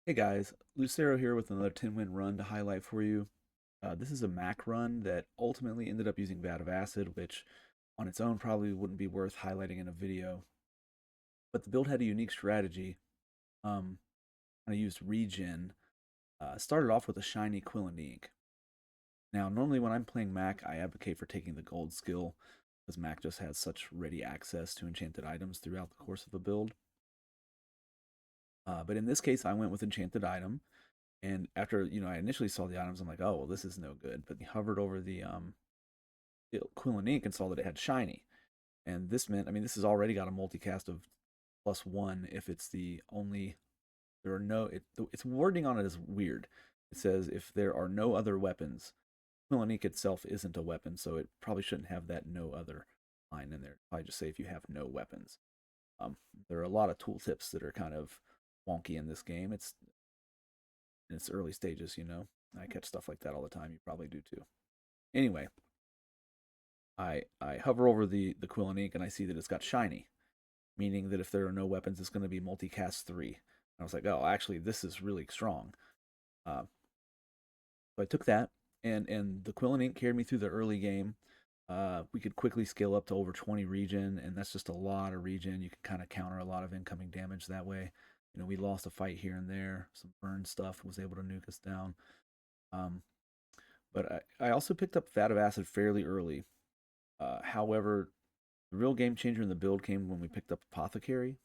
Hey guys, Lucero here with another 10-win run to highlight for you. This is a Mac run that ultimately ended up using Vat of Acid, which on its own probably wouldn't be worth highlighting in a video. But the build had a unique strategy. Um, I used regen. Started off with a Shiny Quill Ink. Now, normally when I'm playing Mac, I advocate for taking the gold skill, because Mac just has such ready access to enchanted items throughout the course of a build. But in this case, I went with enchanted item. And after, I initially saw the items, I'm like, oh, well, this is no good. But he hovered over the Quill and Ink and saw that it had shiny. And this meant, I mean, this has already got a multicast of +1 if it's the only, there are no, its wording on it is weird. It says if there are no other weapons. Quill and Ink itself isn't a weapon, so it probably shouldn't have that no other line in there. Probably just say if you have no weapons. There are a lot of tooltips that are kind of wonky in this game. It's in its early stages. I catch stuff like that all the time. You probably do too. Anyway, I hover over the Quill and Ink and I see that it's got shiny, meaning that if there are no weapons, it's going to be multicast 3. And I was like, oh, actually, this is really strong. Uh, so I took that, and the Quill and Ink carried me through the early game. We could quickly scale up to over 20 regen, and that's just a lot of regen. You can kind of counter a lot of incoming damage that way. We lost a fight here and there. Some burn stuff was able to nuke us down. Um, but I also picked up Vat of Acid fairly early. However, the real game changer in the build came when we picked up Apothecary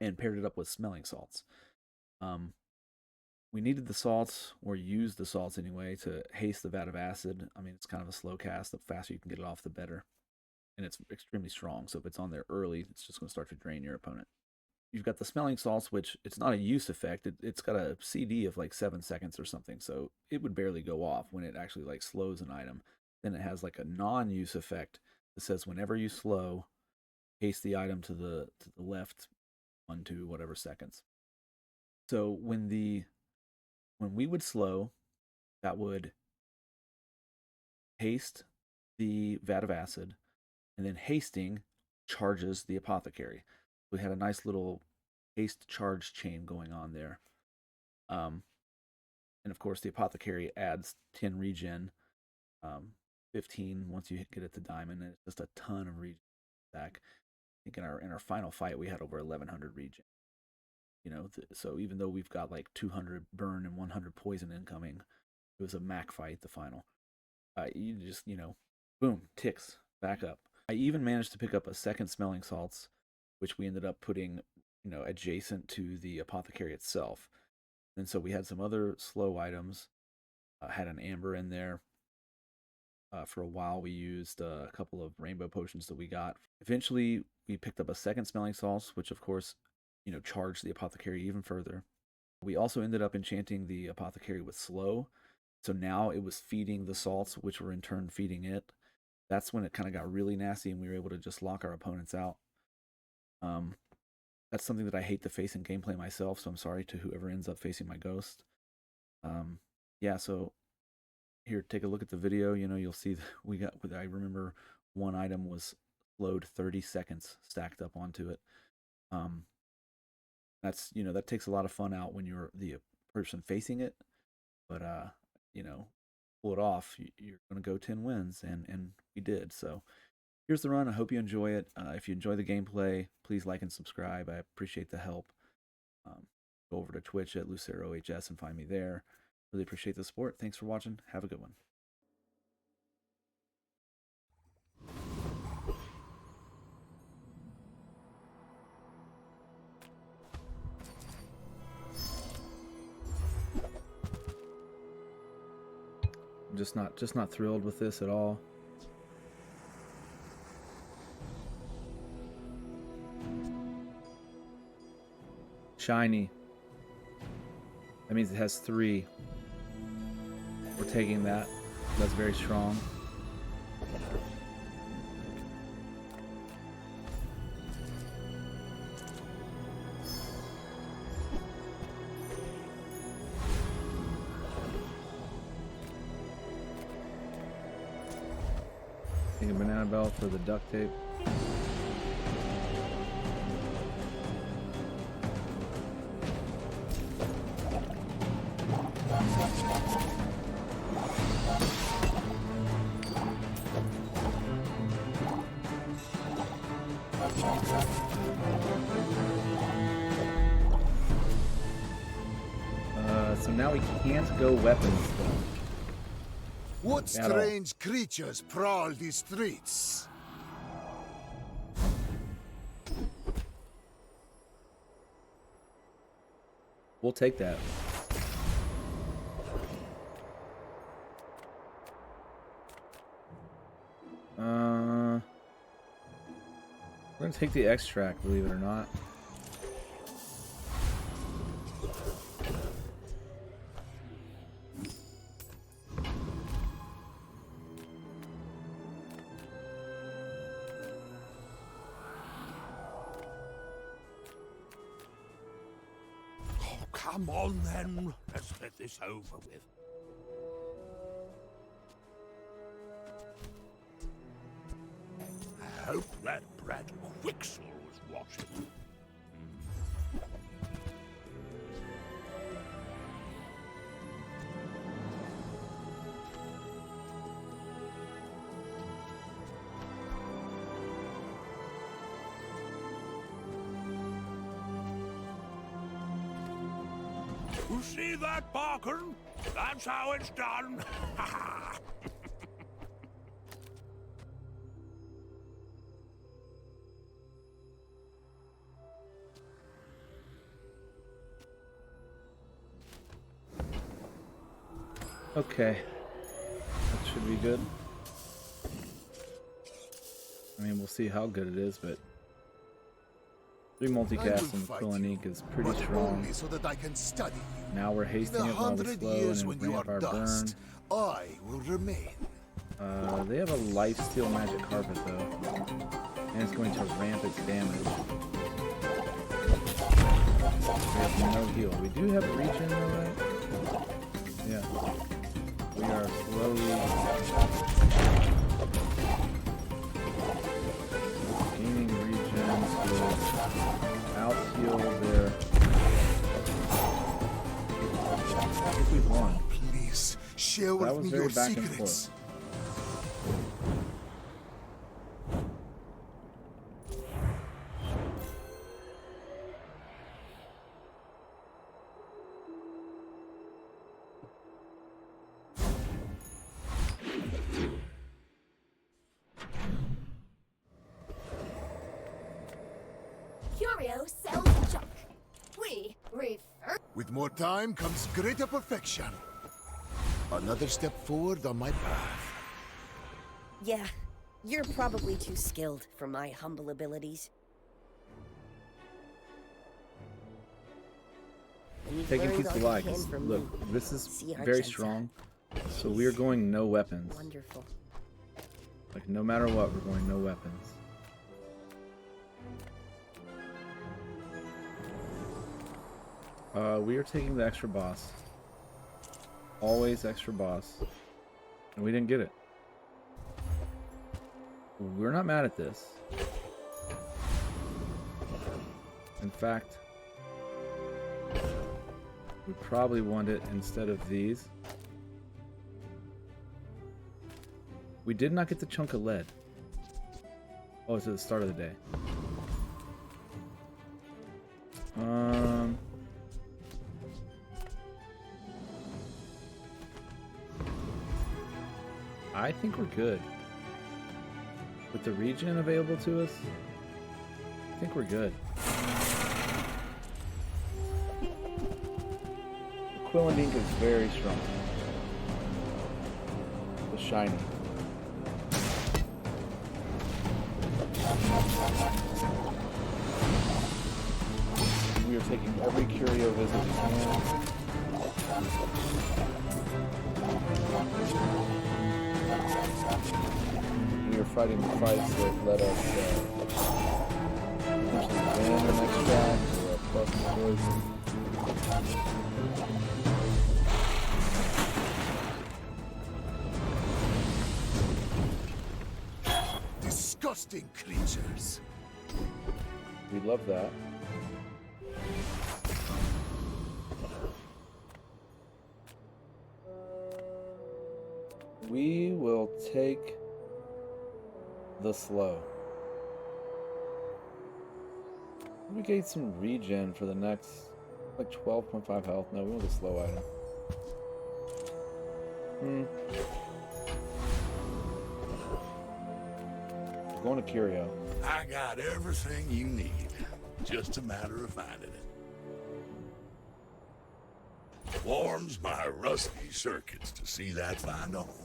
and paired it up with smelling salts. Um, we needed the salts, or used the salts anyway, to haste the Vat of Acid. I mean, it's kind of a slow cast. The faster you can get it off, the better. And it's extremely strong, so if it's on there early, it's just going to start to drain your opponent. You've got the smelling salts, which it's not a use effect. It's got a CD of like 7 seconds or something, so it would barely go off when it actually like slows an item. Then it has like a non-use effect that says whenever you slow, haste the item to the left 1, 2, whatever seconds. So when we would slow, that would haste the Vat of Acid, and then hasting charges the Apothecary. We had a nice little haste charge chain going on there. Um, and of course, the Apothecary adds 10 regen, 15 once you get it to diamond, and it's just a ton of regen back. I think in our final fight, we had over 1100 regen. So even though we've got like 200 burn and 100 poison incoming, it was a Mac fight, the final. You just, boom, ticks back up. I even managed to pick up a second smelling salts, which we ended up putting, adjacent to the Apothecary itself. And so we had some other slow items. Had an amber in there. For a while, we used a couple of rainbow potions that we got. Eventually, we picked up a second smelling salts, which of course, charged the Apothecary even further. We also ended up enchanting the Apothecary with slow. So now it was feeding the salts, which were in turn feeding it. That's when it kind of got really nasty and we were able to just lock our opponents out. Um, that's something that I hate to face in gameplay myself, so I'm sorry to whoever ends up facing my ghost. Yeah, so here, take a look at the video. You'll see that I remember one item was slowed 30 seconds stacked up onto it. That takes a lot of fun out when you're the person facing it, but pull it off, you're going to go 10 wins, and we did. So here's the run. I hope you enjoy it. If you enjoy the gameplay, please like and subscribe. I appreciate the help. Go over to Twitch at LuceroHS and find me there. Really appreciate the support. Thanks for watching. Have a good one. I'm just not thrilled with this at all. Shiny. That means it has 3. We're taking that. That's very strong. Take a banana belt for the duct tape. now we can't go weapons though. What strange creatures prowl these streets? We'll take that. We're gonna take the extract, believe it or not. Come on then, let's get this over with. I hope that brat Quixel was watching. You see that, Barkin? That's how it's done. Okay. That should be good. I mean, we'll see how good it is, but 3 multicast and Quill Ink is pretty strong. So that I can study you. Now we're hasting it while we slow and then bring up our burn. I will remain. They have a lifesteal magic carpet though, and it's going to ramp its damage. We have no heal. We do have regen though, right? Yeah. We are slowly gaining regen to out-heal their... I think we've won. Please, share That with was me very your back and secrets. forth. Curio sells junk. We refer. With more time comes greater perfection. Another step forward on my path. Yeah, you're probably too skilled for my humble abilities. And you've Taking learned peace all of you life. can from me. Look, this is See our very chance strong. So we are going no weapons. Wonderful. Like no matter what, we're going no weapons. We are taking the extra boss. Always extra boss. And we didn't get it. We're not mad at this. In fact, we probably want it instead of these. We did not get the chunk of lead. Oh, it's at the start of the day. I think we're good. With the regen available to us, I think we're good. The Quill Ink is very strong. The shiny. We are taking every curio visit we can. We are fighting the fights that let us potentially ban our next track or plus poison. Disgusting creatures. We love that. We will take the slow. We get some regen for the next, like 12.5 health. No, we want the slow item. We're going to Curio. I got everything you need. Just a matter of finding it. Warms my rusty circuits to see that find a home.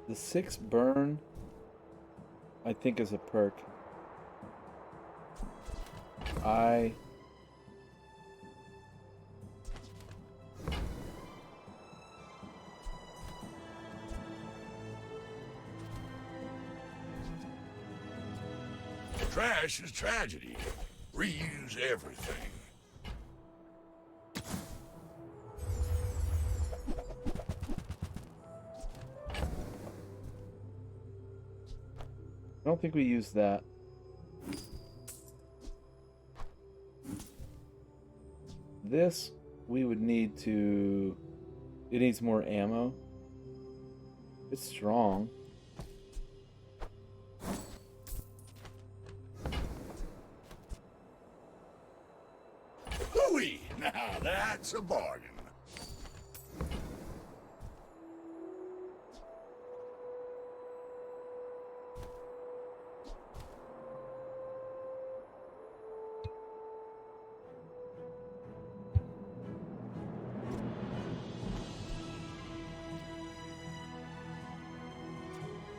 The 6 burn, I think, is a perk. Trash is tragedy. Reuse everything. I don't think we use that. This, we would need to... It needs more ammo. It's strong. Hooey! Now that's a bargain.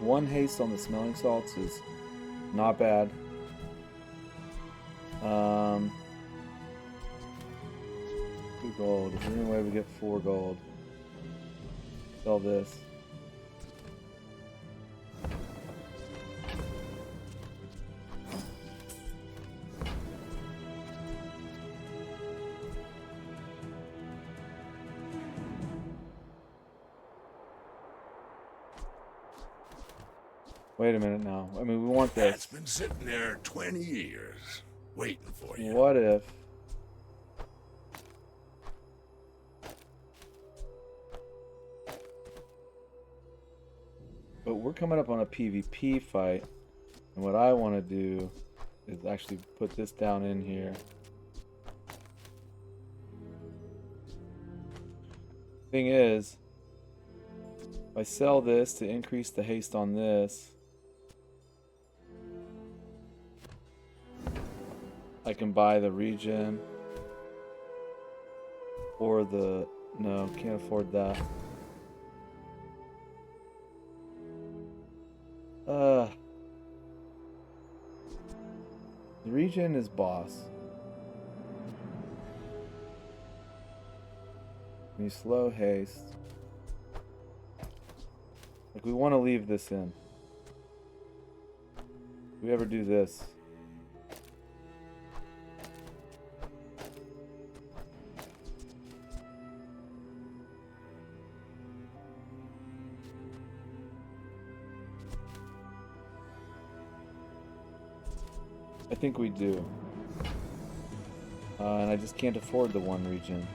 One haste on the smelling salts is not bad. 2 gold. Is there any way we get 4 gold? Sell this. Wait a minute now. I mean, we want this. That's been sitting there 20 years, waiting for you. What if... But we're coming up on a PvP fight, and what I want to do is actually put this down in here. Thing is, if I sell this to increase the haste on this, I can buy the regen or the... No, can't afford that. The regen is boss. You slow haste. Like, we want to leave this in. If we ever do this. I think we do. And I just can't afford the 1 regen.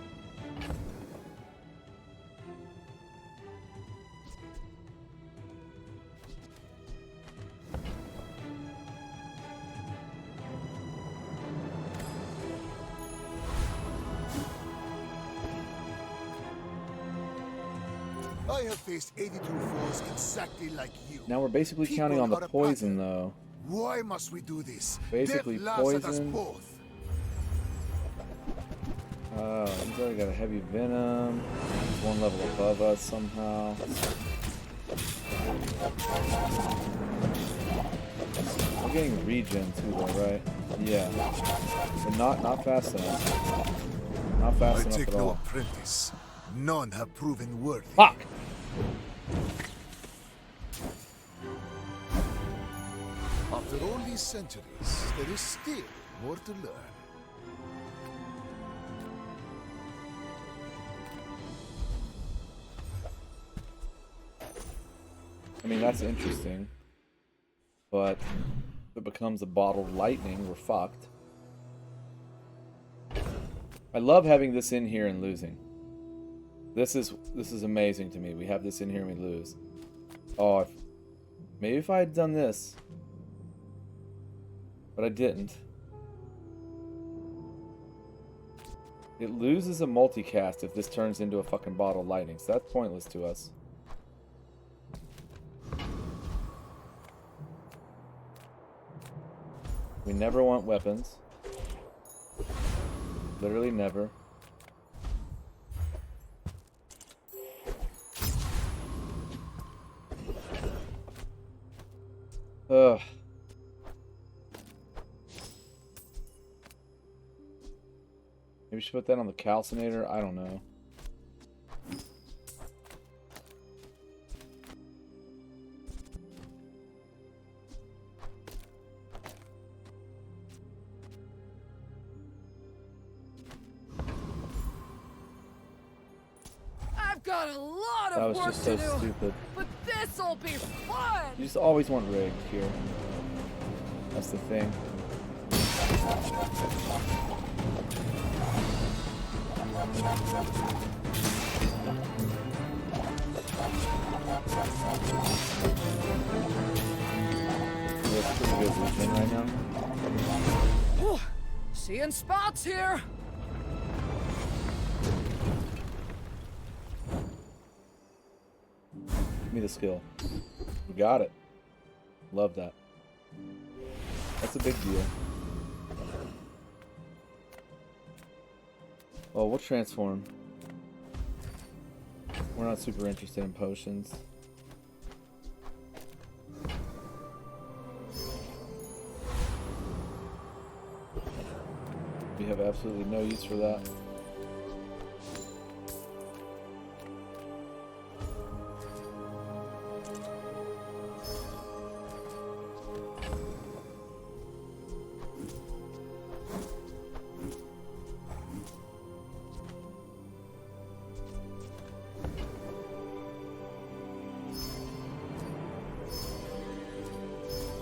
I have faced 82 foes exactly like you. Now we're basically counting on the poison, though. Why must we do this? Basically Death laughs at us poison. both. He's already got a heavy venom. He's 1 level above us somehow. We're getting regen too, though, right? Yeah. But not fast enough. Not fast I enough take at no all. apprentice. None have proven worthy. Fuck! After all these centuries, there is still more to learn. I mean, that's interesting. But if it becomes a bottled lightning, we're fucked. I love having this in here and losing. This is amazing to me. We have this in here and we lose. Oh, maybe if I had done this, but I didn't. It loses a multicast if this turns into a fucking bottle of lightning, so that's pointless to us. We never want weapons. Literally never. Ugh. Maybe we should put that on the calcinator. I don't know. I've got a lot That of was work just to so do, stupid. but this'll be fun. You just always want rigged here. That's the thing. That's pretty good regen right now. Whew, seeing spots here. Give me the skill. We got it. Love that. That's a big deal. Oh, we'll transform. We're not super interested in potions. We have absolutely no use for that.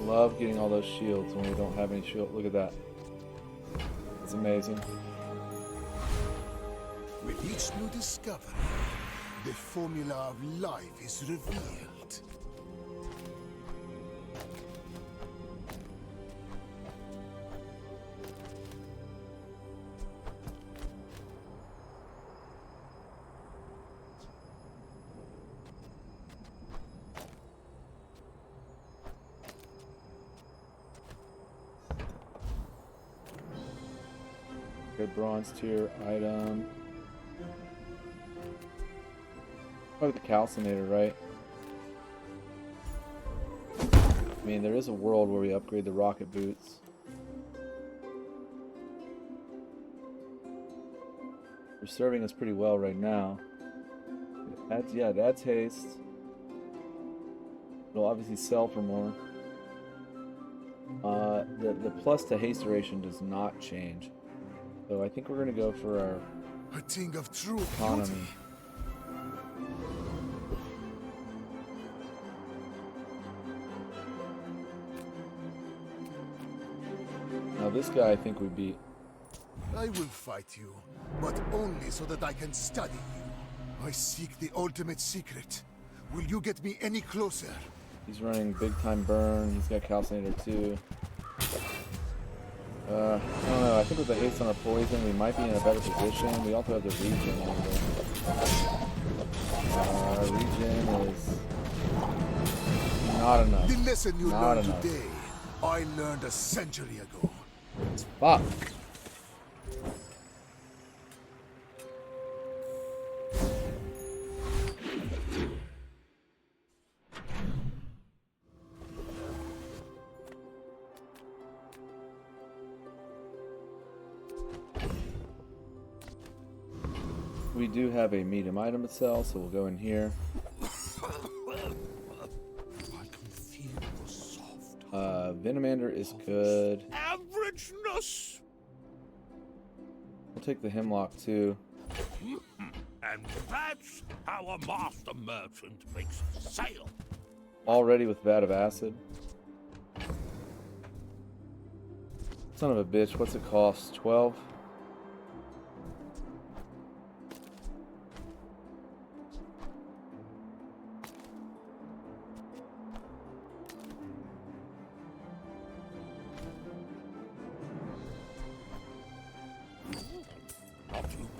Love getting all those shields when we don't have any shield. Look at that. It's amazing. With each new discovery, the formula of life is revealed. Good bronze tier item. Probably the calcinator, right? I mean, there is a world where we upgrade the rocket boots. They're serving us pretty well right now. It adds haste. It'll obviously sell for more. The plus to haste duration does not change. So I think we're gonna go for our A thing of true economy. beauty. Now this guy I think we beat. I will fight you, but only so that I can study you. I seek the ultimate secret. Will you get me any closer? He's running big time burn. He's got calcinator too. I don't know. I think with the haste on our poison, we might be in a better position. We also have the regen on there. Regen is not enough. The lesson you Not learned enough. today, I learned a century ago. Fuck. We do have a medium item to sell, so we'll go in here. I can feel the soft Venomander is good. Averageness. We'll take the hemlock too. And that's how a master merchant makes a sale. Already with Vat of Acid. Son of a bitch, what's it cost? 12?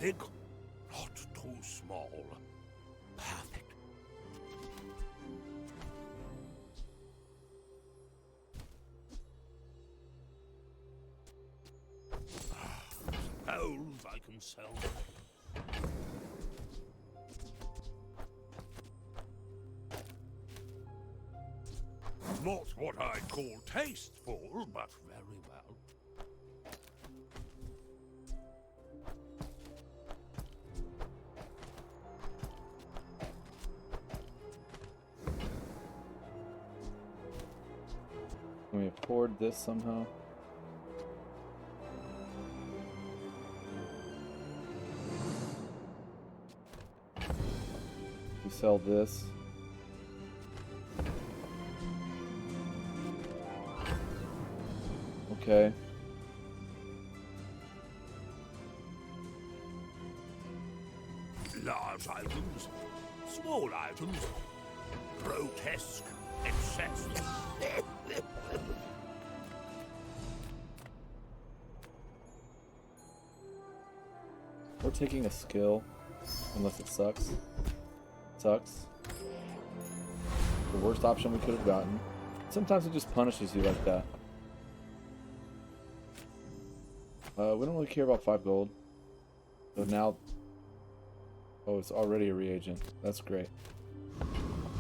big, not too small. Perfect. Elves I can sell. Not what I'd call tasteful, but very well. Can we afford this somehow? We sell this. Okay. Large items, small items, grotesque, excess. We're taking a skill, unless it sucks. Sucks. The worst option we could have gotten. Sometimes it just punishes you like that. We don't really care about 5 gold. So now... Oh, it's already a reagent. That's great.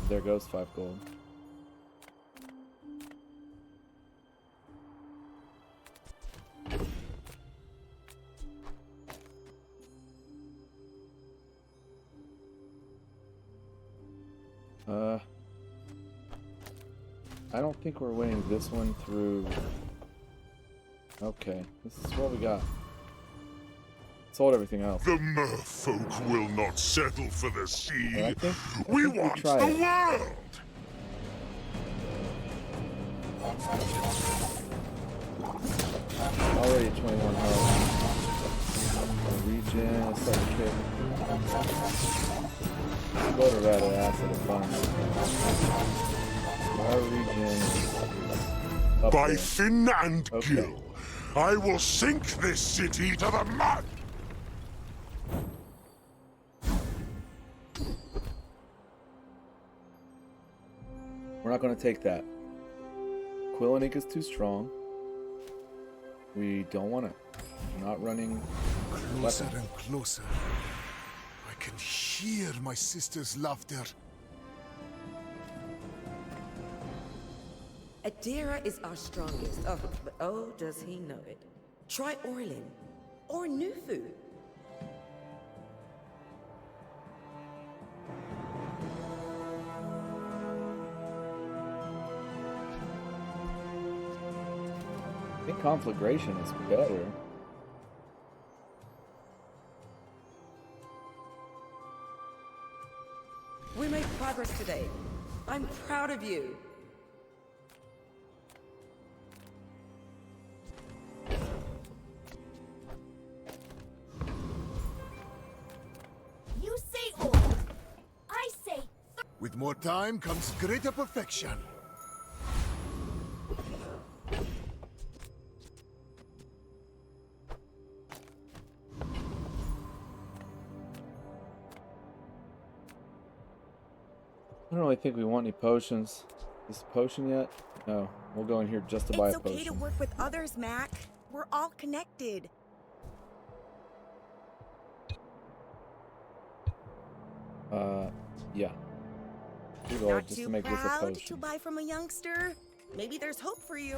There goes 5 gold. I don't think we're winning this one through... Okay, this is what we got. Sold everything else. The merfolk will not settle for the sea. I think we we want try the it. world! Already at 21 health. Regen, let's start the kick. Go to Vat of Acid, it's fine. Our regen is up By there. fin and Okay. gill, I will sink this city to the mud! We're not going to take that. Quill Ink is too strong. We don't want it. We're not running Closer weapons. and closer. I can hear my sister's laughter. Adira is our strongest. Oh, but oh, does he know it? Try Orlin. Or Nufu. I think conflagration is better. We made progress today. I'm proud of you. You say old. I say With more time comes greater perfection. I don't really think we want any potions. Is this a potion yet? No. We'll go in here just to buy It's a okay potion. to work with others, Mac. We're all connected. Yeah. We go Not just too to make this a proud to potion. buy from a youngster? Maybe there's hope for you.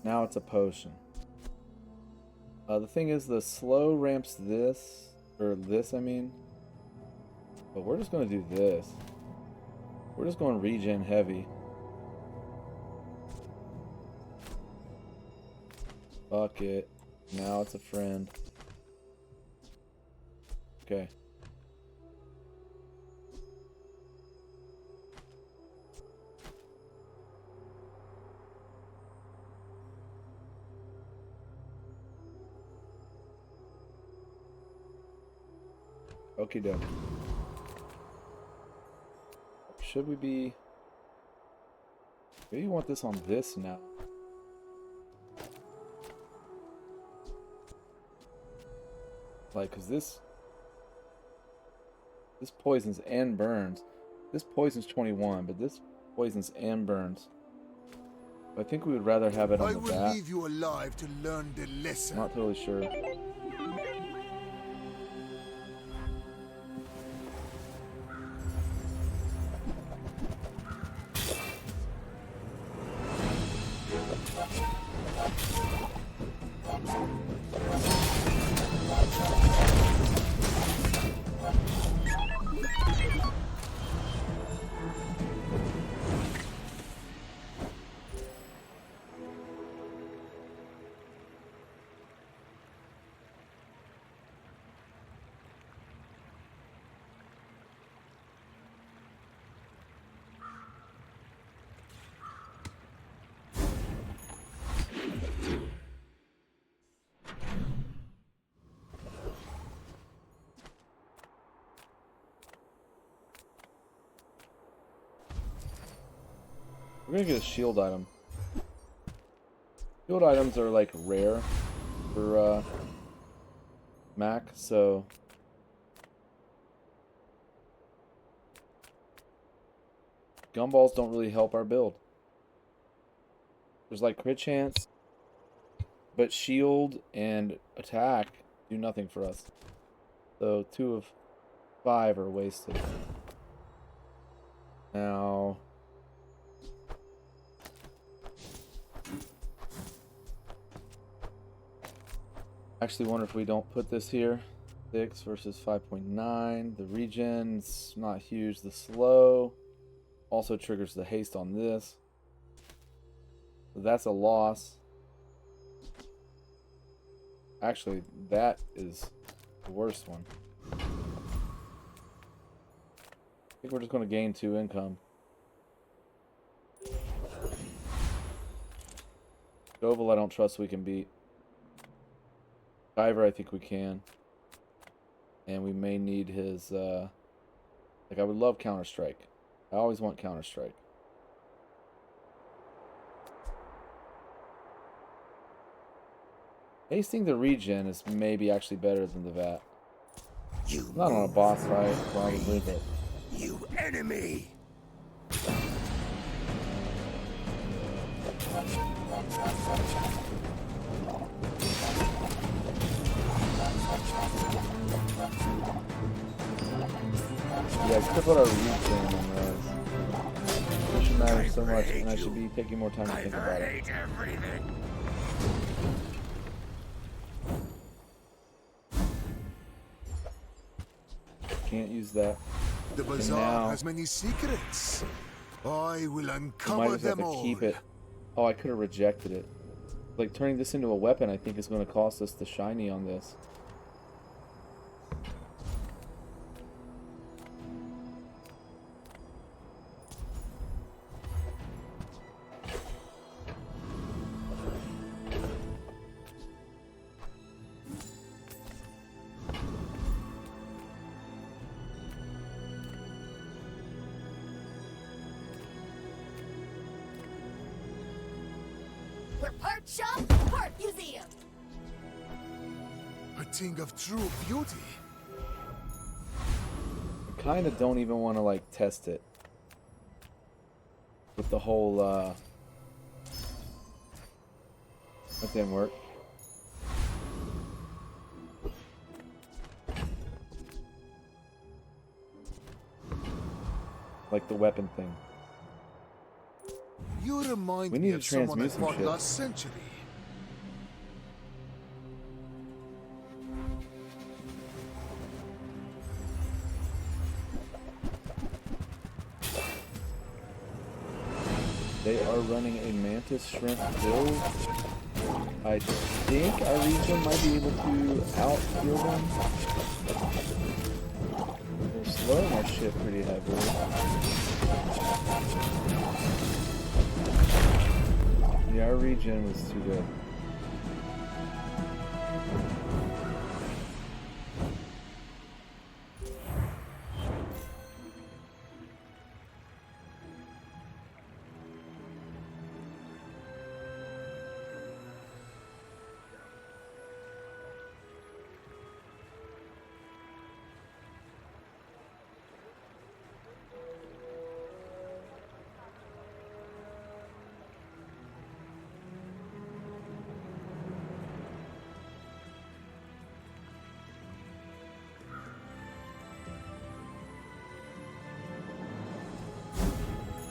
Now it's a potion. The thing is, the slow ramps this, or this, I mean. But we're just going to do this. We're just going regen heavy. Fuck it. Now it's a friend. Okay. Okie doke. Should we be... Maybe you want this on this now. Like, cause this poisons and burns. This poisons 21, but this poisons and burns. I think we would rather have it on I the will bat. leave you alive to learn the lesson. Not totally sure. We're gonna get a shield item. Shield items are like rare for Mac, so gumballs don't really help our build. There's like crit chance, but shield and attack do nothing for us. So 2 of 5 are wasted. Now actually wonder if we don't put this here. 6 versus 5.9. The regen's not huge. The slow also triggers the haste on this. So that's a loss. Actually, that is the worst one. I think we're just going to gain 2 income. Goval I don't trust we can beat. Diver I think we can. And we may need his, like I would love Counter-Strike. I always want Counter-Strike. Hasting the regen is maybe actually better than the vat. Not on a boss fight, probably, but... You enemy! Yeah, I could put our regen on those. It should matter so much, and I should be taking more time to think about it. Can't use that. The And bazaar now, has many secrets. I will I might uncover just have them to all. keep it. Oh, I could have rejected it. Like, turning this into a weapon, I think, is going to cost us the shiny on this. We're part shop, part museum. A thing of true beauty. I kind of don't even want to, like, test it. With the whole, that didn't work. Like the weapon thing. You remind We me need to of someone I transmute some fought shit. last century. They are running a mantis shrimp build. I think our regen might be able to out-heal them. They're slowing our shit pretty heavily. Yeah, our regen was too good.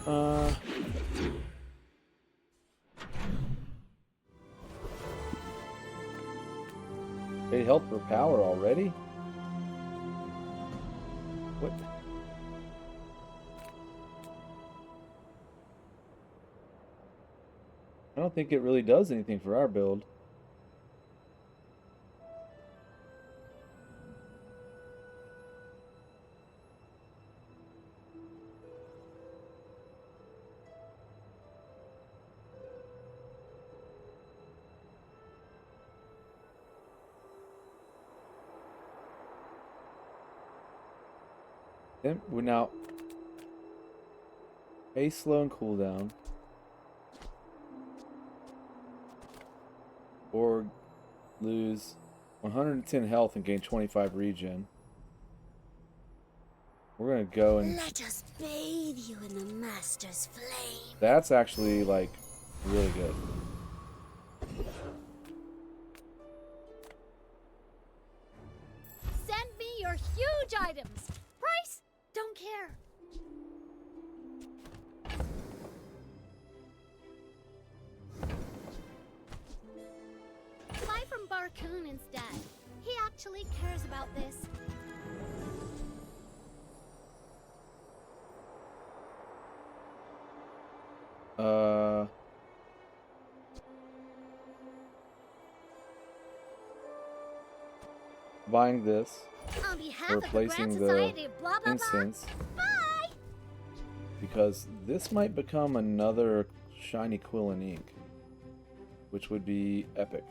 They health for power already? What? I don't think it really does anything for our build. Then we now pace slow and cooldown. Or lose 110 health and gain 25 regen. We're gonna go and Let us bathe you in the Master's flame. that's actually like really good. Send me your huge items. Price? Don't care. Buy from Barcoon instead. He actually cares about this. Buying this, On behalf of the replacing Grand the Society of blah blah blah. incense, Bye! because this might become another Shiny Quill Ink, which would be epic.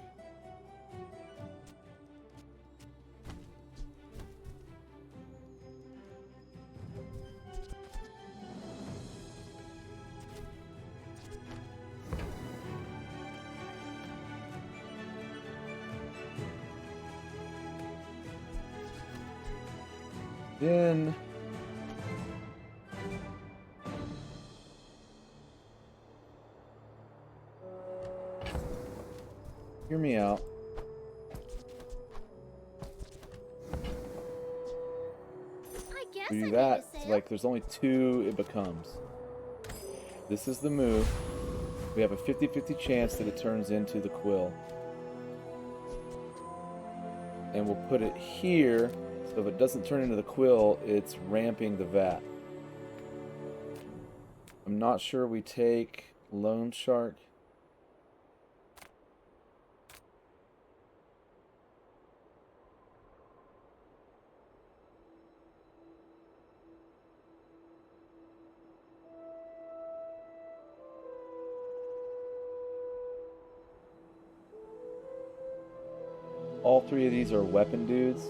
Then hear me out. I guess We I do need that. a It's sale. like there's only 2 it becomes. This is the move. We have a 50-50 chance that it turns into the quill. And we'll put it here, so if it doesn't turn into the quill, it's ramping the vat. I'm not sure we take Lone Shark. All 3 of these are weapon dudes.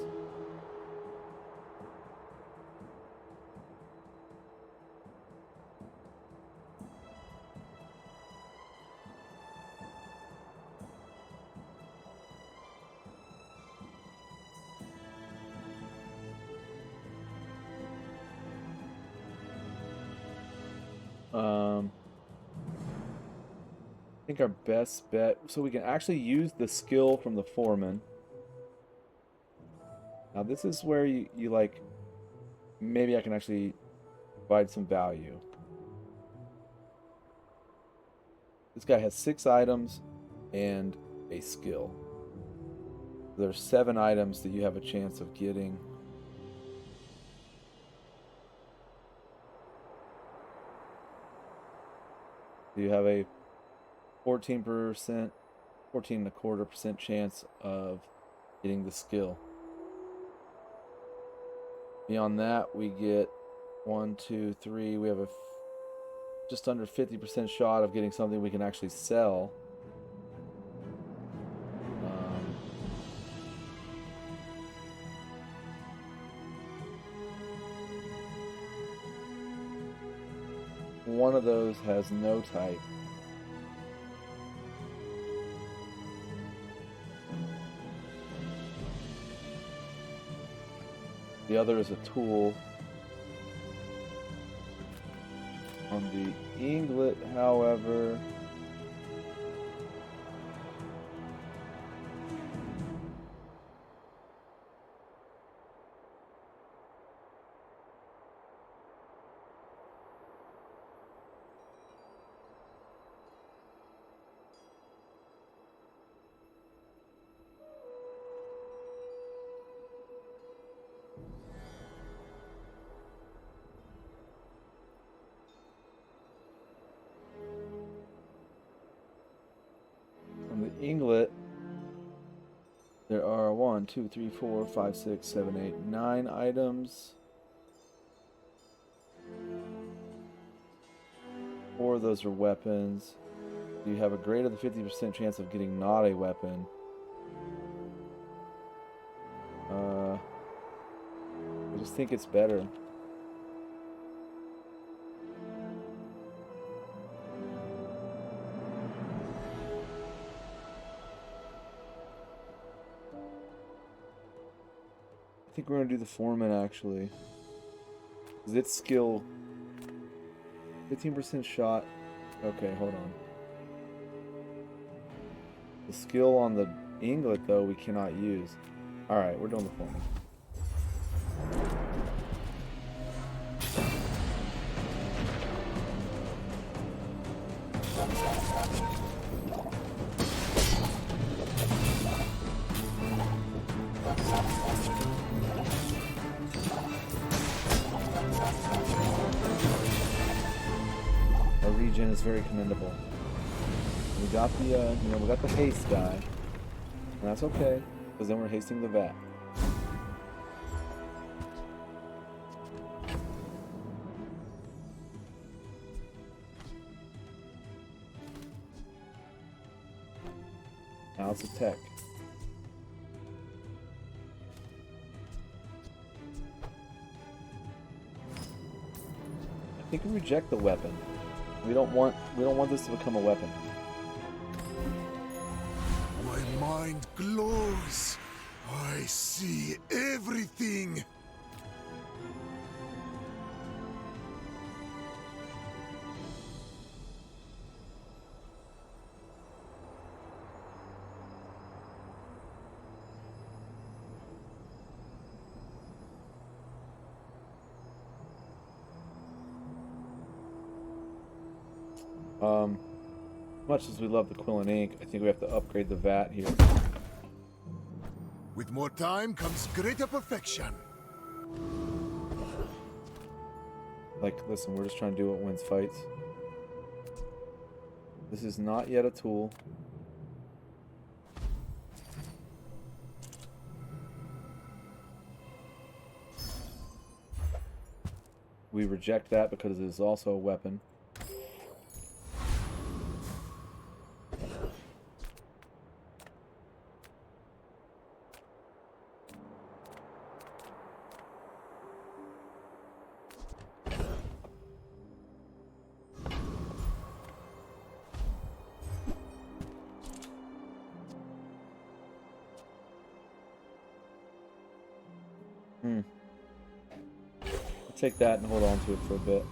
I think our best bet, so we can actually use the skill from the foreman. Now this is where you like, maybe I can actually provide some value. This guy has 6 items and a skill. There's 7 items that you have a chance of getting. You have a 14%, 14.25% chance of getting the skill. Beyond that, we get 1, 2, 3. We have a just under 50% shot of getting something we can actually sell. One of those has no type. The other is a tool. On the Inglet, however, Inglet, there are 1, 2, 3, 4, 5, 6, 7, 8, 9 items. 4 of those are weapons. You have a greater than 50% chance of getting not a weapon. I just think it's better. I think we're going to do the foreman actually. Because its skill 15% shot. Okay, hold on. The skill on the Inglet though we cannot use. Alright, we're doing the foreman. Our regen is very commendable. We got the, we got the haste guy, and that's okay, because then we're hasting the vat. Now it's a tech. I think we reject the weapon. We don't want this to become a weapon. My mind glows. I see everything. Much as we love the Quill and Ink, I think we have to upgrade the vat here. With more time comes greater perfection. Like, listen, we're just trying to do what wins fights. This is not yet a tool. We reject that because it is also a weapon. Take that and hold on to it for a bit.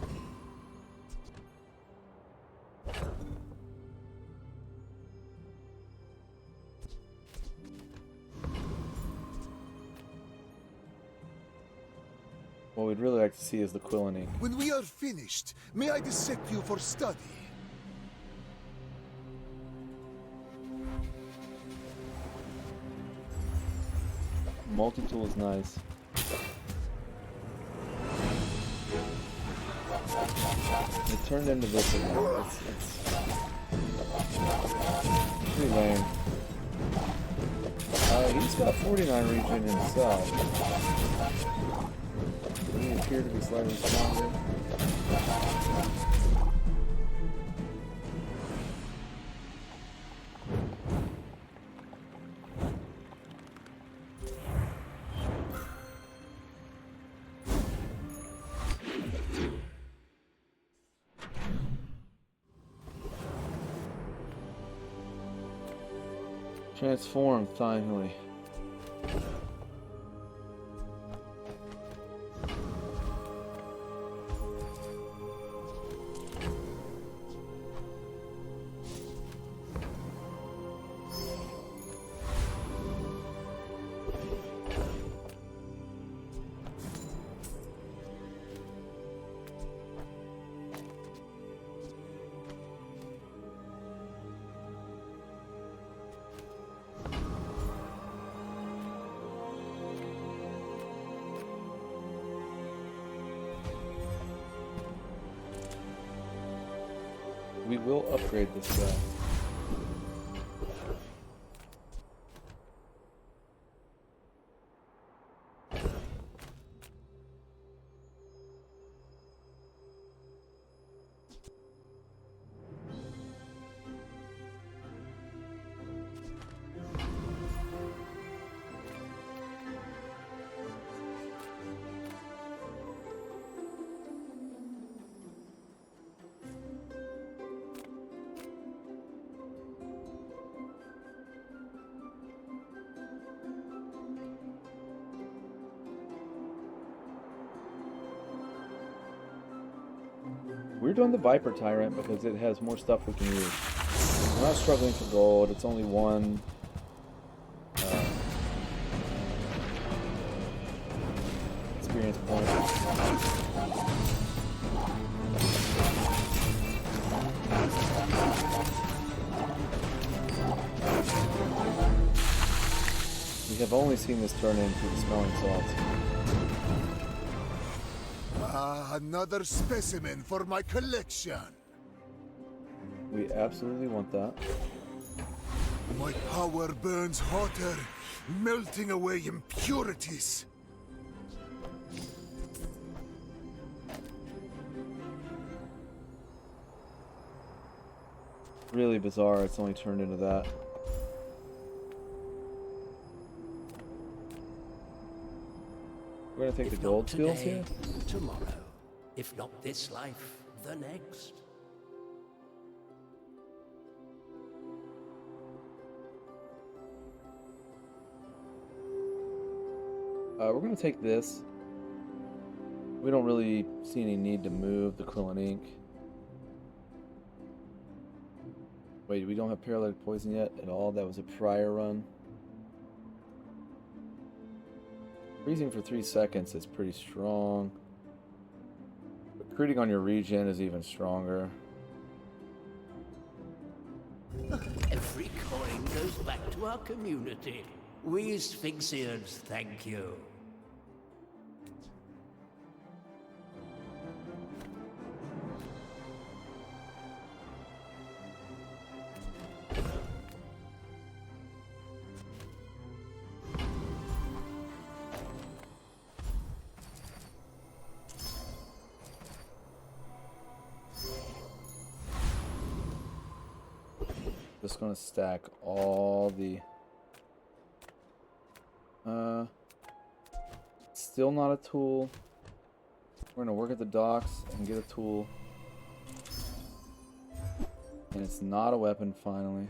What we'd really like to see is the Quill and Ink. When we are finished, may I dissect you for study? Multi-tool is nice. It turned into this again. It's pretty lame. He's got 49 regen himself. Does he appear to be slightly stronger? Transform, finally. We will upgrade this guy. We're doing the Viper Tyrant because it has more stuff we can use. We're not struggling for gold. It's only one. Experience point. We have only seen this turn into the smelling salts. Ah, another specimen for my collection. We absolutely want that. My power burns hotter, melting away impurities. Really bizarre, it's only turned into that. We're gonna take the gold skills here. Tomorrow. If not this life, the next. We're gonna take this. We don't really see any need to move the Quill Ink. Wait, we don't have paralytic poison yet at all. That was a prior run. Freezing for 3 seconds is pretty strong. But critting on your regen is even stronger. Every coin goes back to our community. We Sphinxians thank you. Just gonna stack all the still not a tool. We're gonna work at the docks and get a tool. And it's not a weapon finally.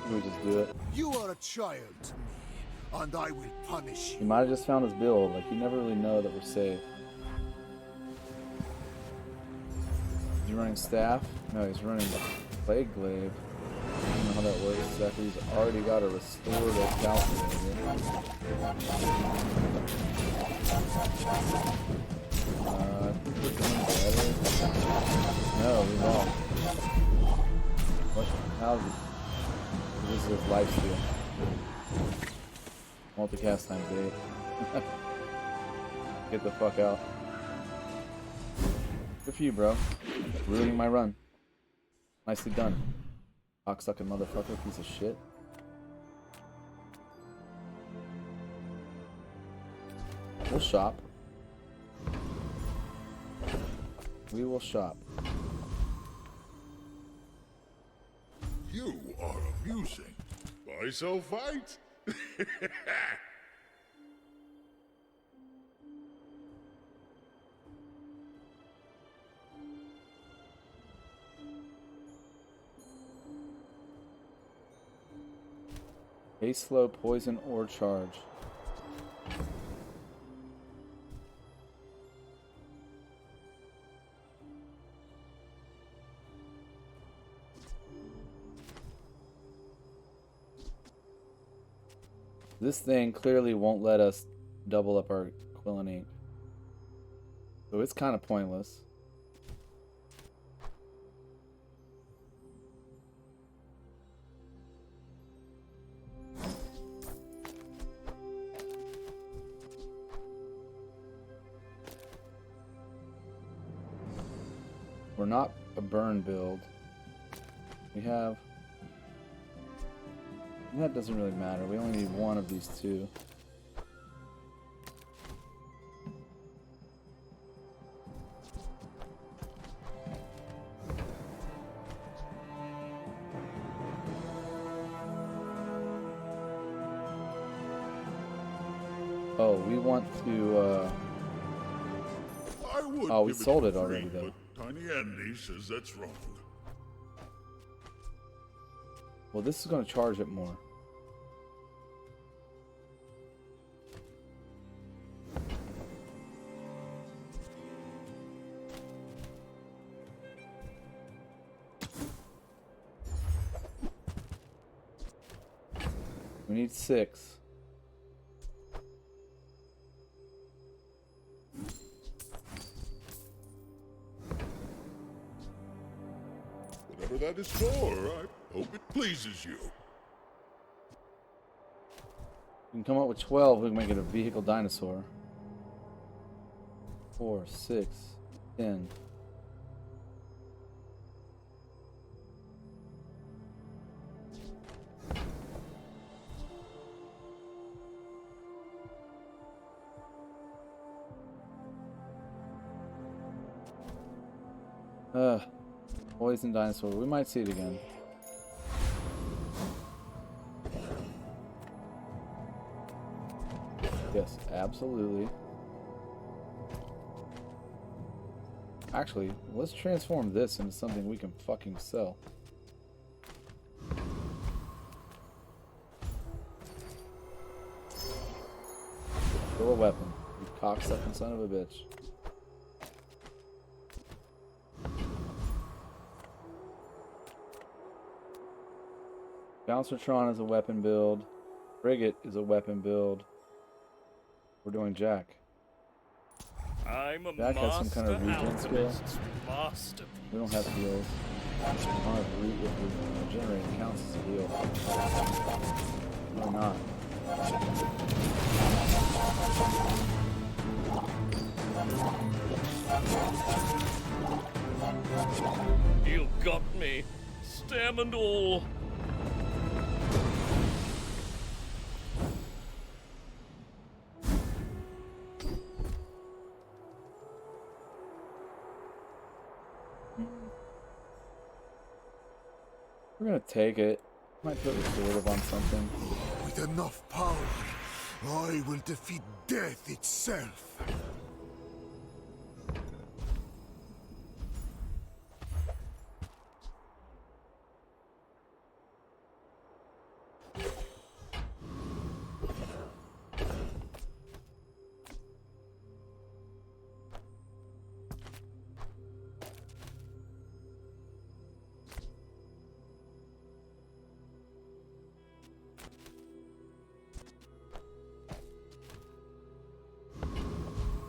We just do it. You are a child to me, and I will punish He you. might have just found his build. Like, you never really know that we're safe. Is he running staff? No, he's running plague glaive. I don't know how that works exactly. He's already got a restorative calculator. We're doing better. No, we lost. What? How? This is lifesteal. Multicast times 8. Get the fuck out. Good for you, bro. Ruining my run. Nicely done. Cocksucking motherfucker, piece of shit. We'll shop. We will shop. You are amusing. Why so fight? Haste slow, poison, or charge. This thing clearly won't let us double up our Quill and Ink. So it's kind of pointless. We're not a burn build. We have... That doesn't really matter. We only need one of these two. Oh, we want to, I would oh, we give sold for it already, free, though. but Tiny Andy says that's wrong. well, this is going to charge it more. We need 6. Whatever that is for, I hope it pleases you. We can come up with 12. We can make it a vehicle dinosaur. 4, 6, 10. Poison dinosaur. We might see it again. Yes, absolutely. Actually, let's transform this into something we can fucking sell. Still a weapon. You cocksucking son of a bitch. Bouncertron is a weapon build. Frigate is a weapon build. We're doing Jack. I'm a Jack has some kind of regen skill. Master. We don't have heals. I don't have root with the regenerate counts as a heal. No, not. You got me. Stem and all. We're gonna take it. Might put restorative on something. With enough power, I will defeat death itself.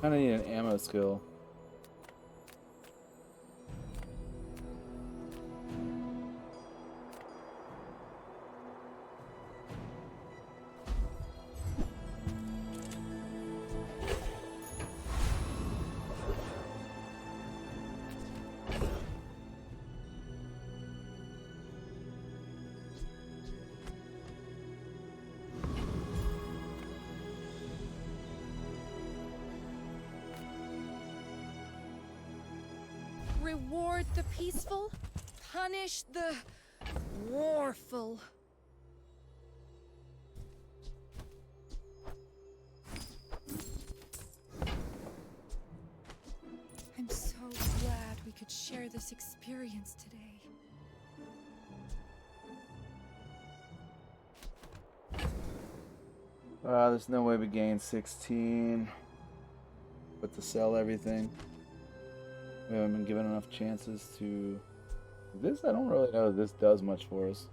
Kinda need an ammo skill. Reward the peaceful, punish the warful. I'm so glad we could share this experience today. There's no way we gain 16. But to sell everything. We haven't been given enough chances to... This, I don't really know if this does much for us.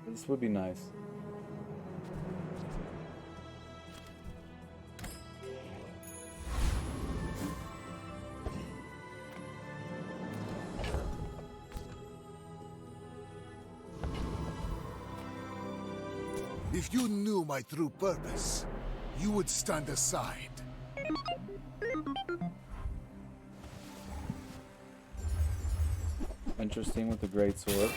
This would be nice. If you knew my true purpose, you would stand aside. Interesting with the great sword.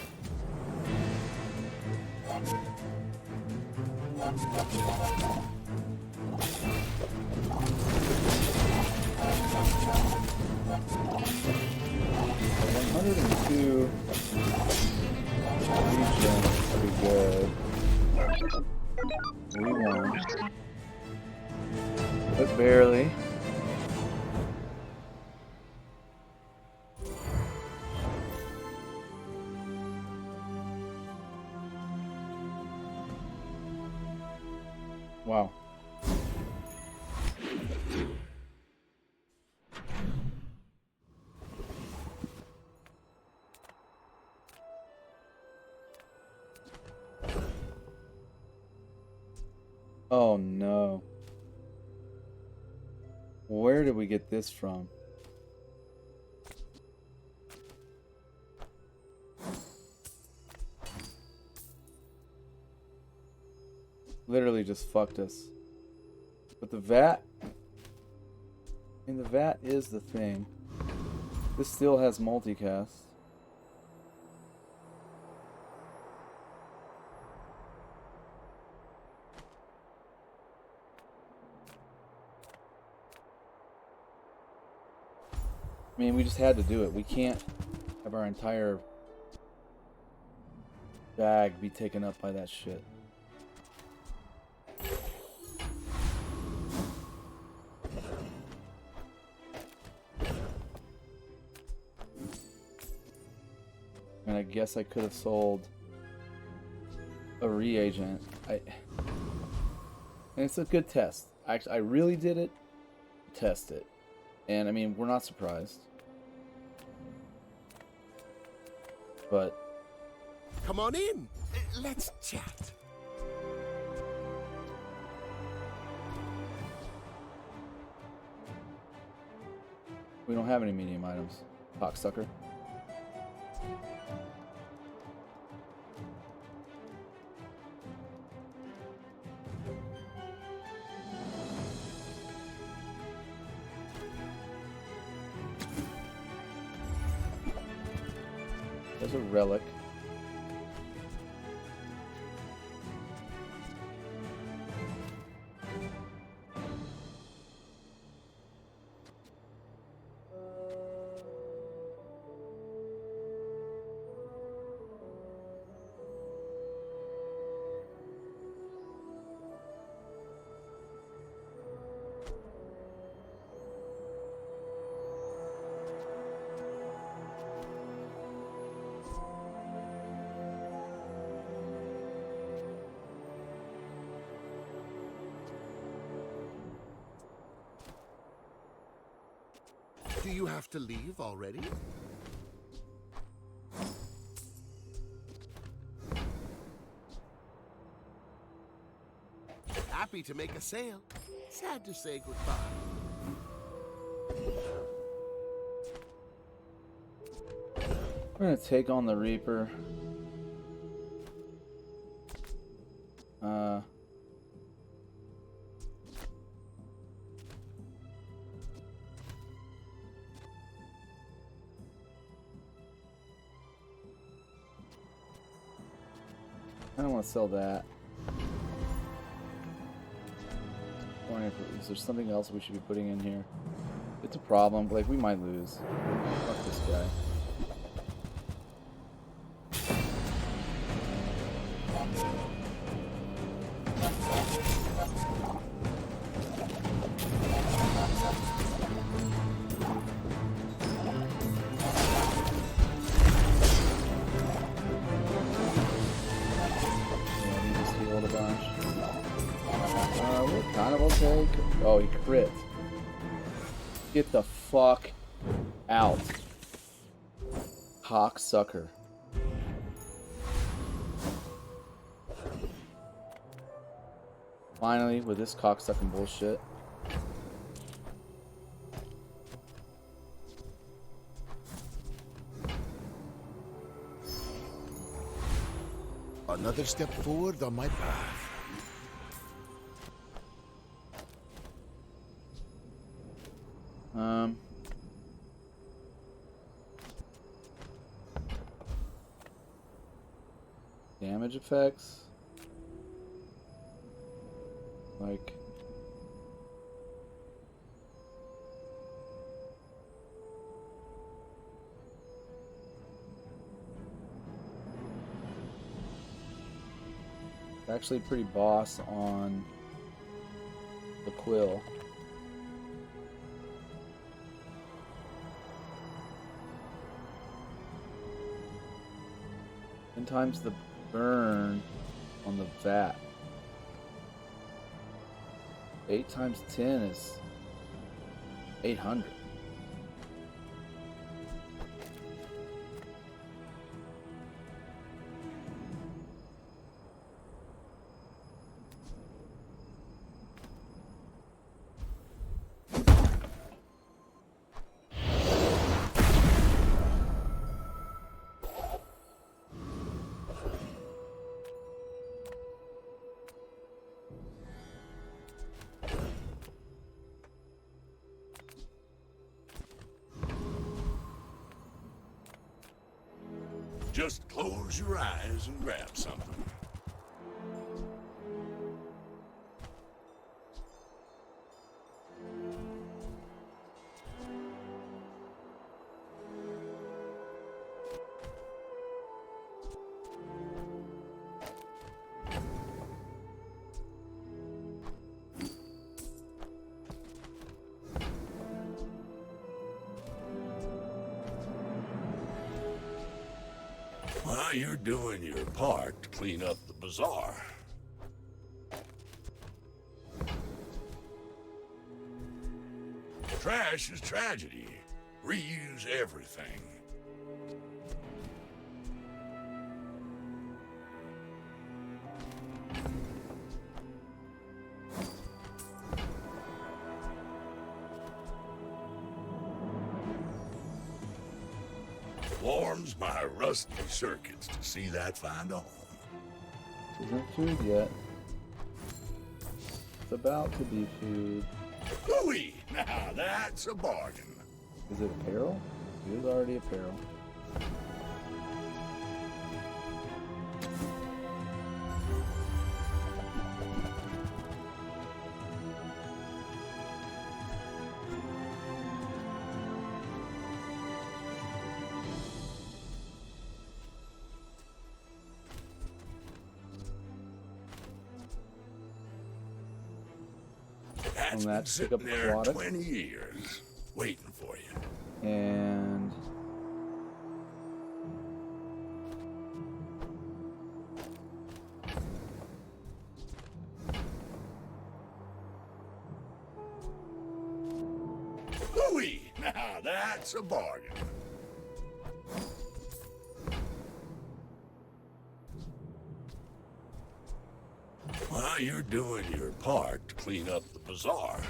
102 regen is pretty good. We won. But barely. Wow. Oh no. Where did we get this from? Literally just fucked us. But the vat... And the vat is the thing. This still has multicast. I mean, we just had to do it. We can't have our entire bag be taken up by that shit. And I guess I could have sold a reagent. And it's a good test. I really did it. Test it. And I mean, we're not surprised. But Come on in. Let's chat. we don't have any medium items. Cocksucker. There's a relic. Do you have to leave already? Happy to make a sale. Sad to say goodbye. We're gonna take on the Reaper. I don't want to sell that. Wondering if is there something else we should be putting in here? It's a problem. Like, we might lose. Fuck this guy. Oh, he crit. Get the fuck out. Cocksucker. Finally, with this cocksucking bullshit. Another step forward on my path. Damage effects. Like. Actually pretty boss on the quill. And times the burn on the vat. 8 times 10 is 800. Just close your eyes and grab something. Well, you're doing your part to clean up the bazaar. Trash is tragedy. Reuse everything. Warms my rusty circuits to see that find a home. Isn't food yet. It's about to be food. Ooh-wee! Now that's a bargain. Is it apparel? It is already apparel. That's been Let's pick up sitting there aquatic. 20 years, waiting for you. And Ooh-wee! Now that's a bargain. Well, you're doing your part to clean up the bazaar.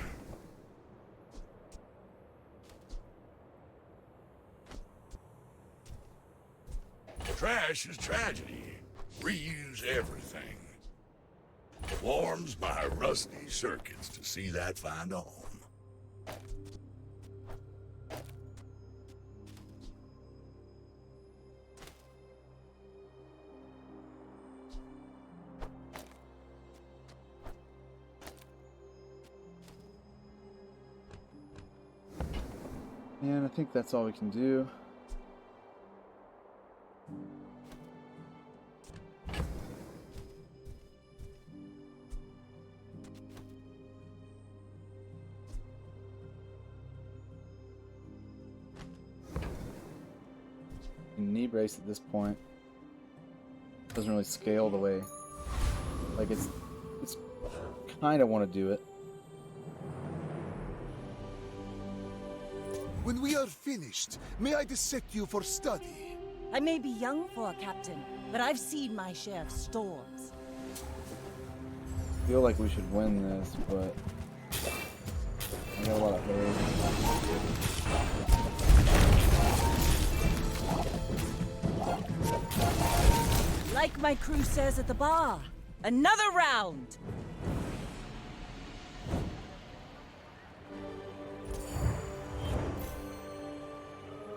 Trash is tragedy. Reuse everything. Warms my rusty circuits to see that find a home. I think that's all we can do. Knee brace at this point doesn't really scale the way, like it's kind of want to do it. When we are finished, may I dissect you for study? I may be young for a captain, but I've seen my share of storms. I feel like we should win this, but I got a lot of hurry. Like my crew says at the bar, another round!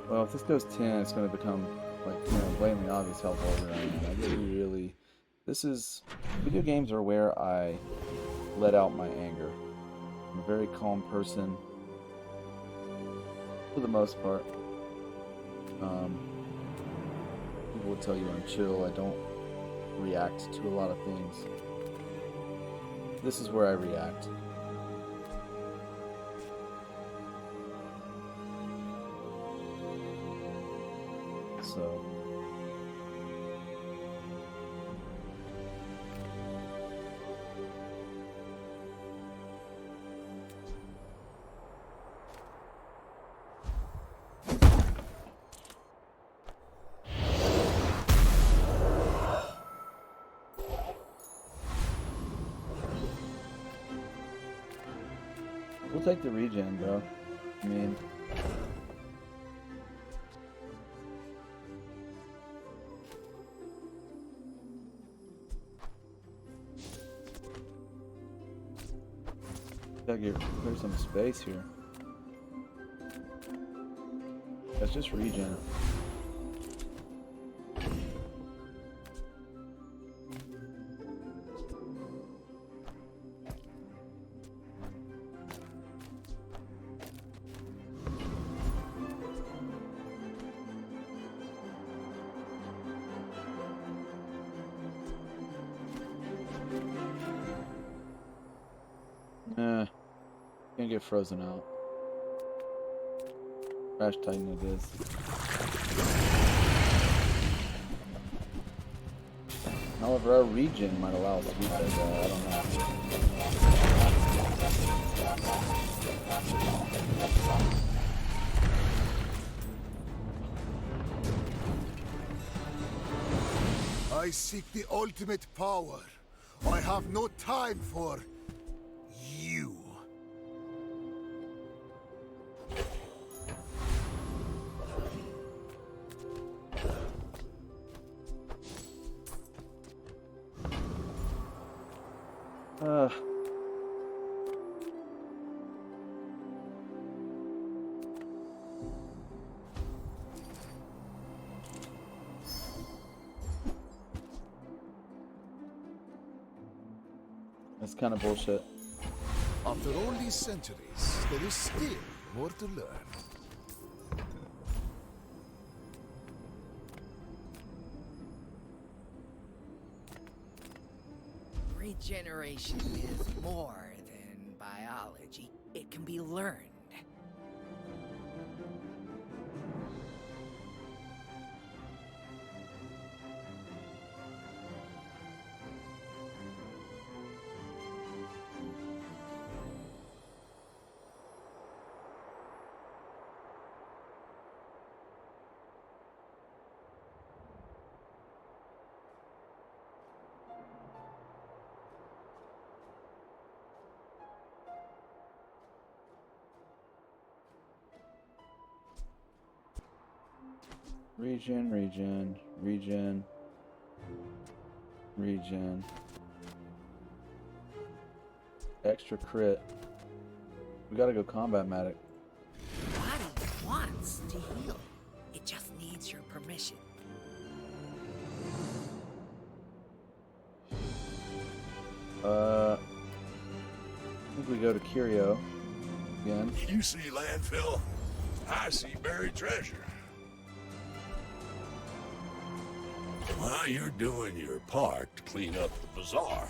Well, if this goes 10, it's going to become, like, you know, blatantly obvious how vulgar I am. I really... This is... Video games are where I let out my anger. I'm a very calm person. For the most part. People will tell you I'm chill. I don't react to a lot of things. This is where I react. So we'll take the regen, bro. I mean, gotta clear some space here. That's just regen. Gonna get frozen out. Crash Titan it is. However, our regen might allow us to do that. I don't know. I seek the ultimate power. I have no time for you. That's kind of bullshit. After all these centuries, there is still more to learn. Regeneration is more than biology. It can be learned. Regen, regen, regen, regen. Extra crit. We gotta go combat medic. The body wants to heal. It just needs your permission. I think we go to Curio again. You see landfill? I see buried treasure. While you're doing your part to clean up the bazaar.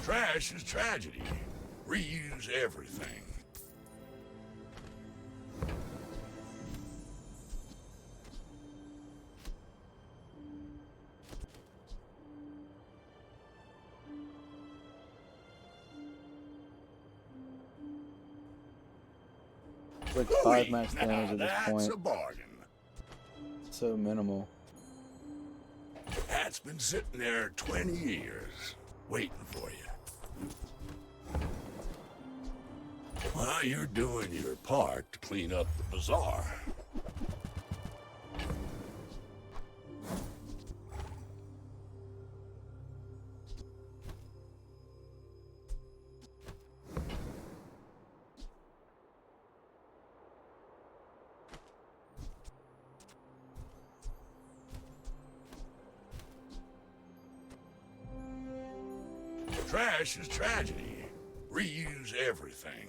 Trash is tragedy. Reuse everything. Like 5 max damage at this That's point. a bargain. So minimal. That's been sitting there 20 years, waiting for you. While you're doing your part to clean up the bazaar. Trash is tragedy. Reuse everything.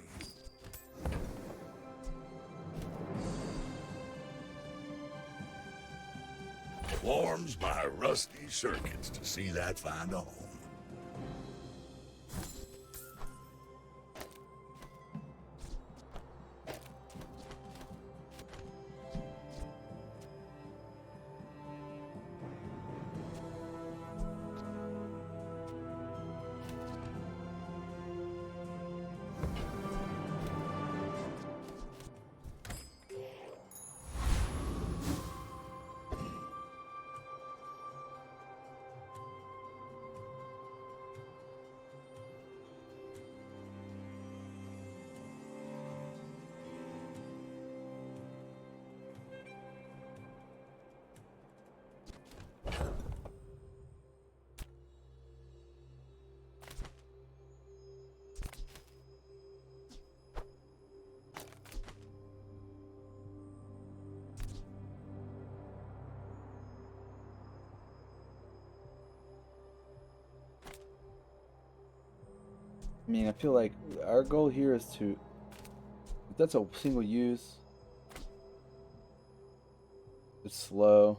Warms my rusty circuits to see that find a home. I mean, I feel like our goal here is to, if that's a single use, it's slow.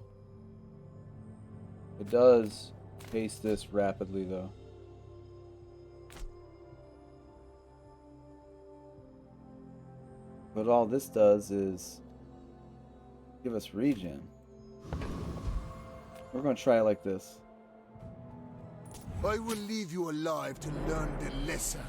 It does haste this rapidly though. But all this does is give us regen. We're going to try it like this. I will leave you alive to learn the lesson.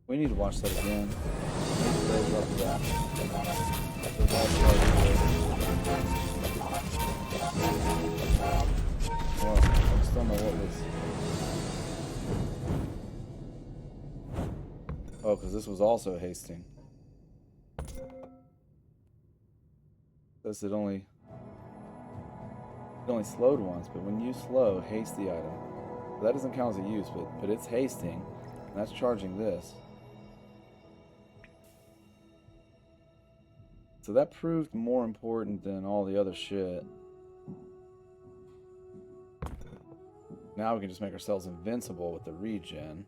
We need to watch that again. Well, I just don't know what was. Oh, because this was also hasting. Says it only slowed once, but when you slow, haste the item. So that doesn't count as a use, but it's hasting, and that's charging this. So that proved more important than all the other shit. Now we can just make ourselves invincible with the regen.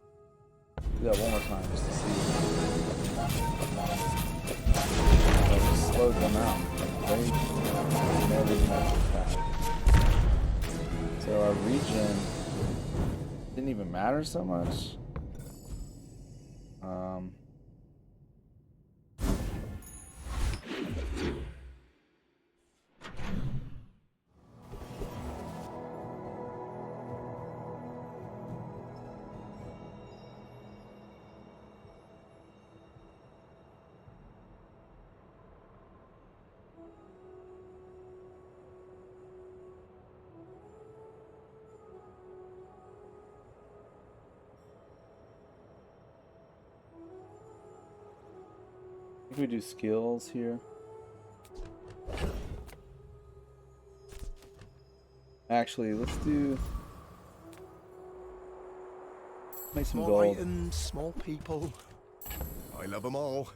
Do that one more time just to see. That just slowed them out. They never attack. So our regen didn't even matter so much. I think we do skills here. Actually, let's do. Make some small gold. items, small people. I love them all.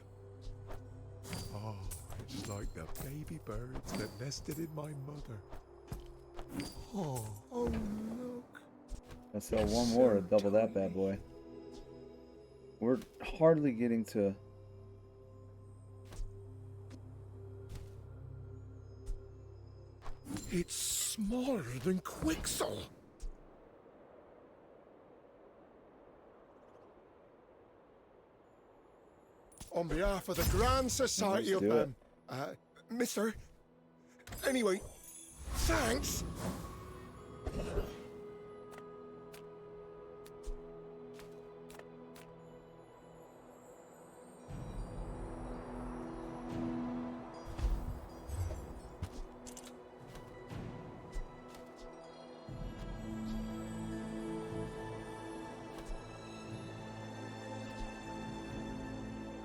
Oh, it's like the baby birds that nested in my mother. Oh, look. Let's sell one more to double that bad boy. We're hardly getting to. It's smaller than Quixel. On behalf of the Grand Society of Man, Mister. Anyway, thanks.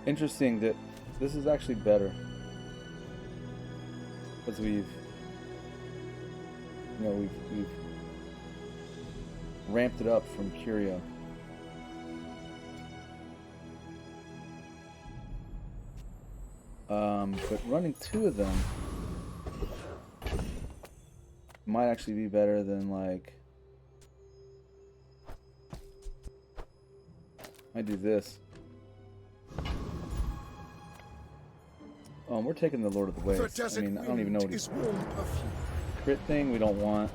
Interesting that this is actually better. Because we've ramped it up from Curio. But running 2 of them might actually be better than, like, I do this. We're taking the Lord of the Waves. I mean, I don't even know what he's... Crit thing we don't want.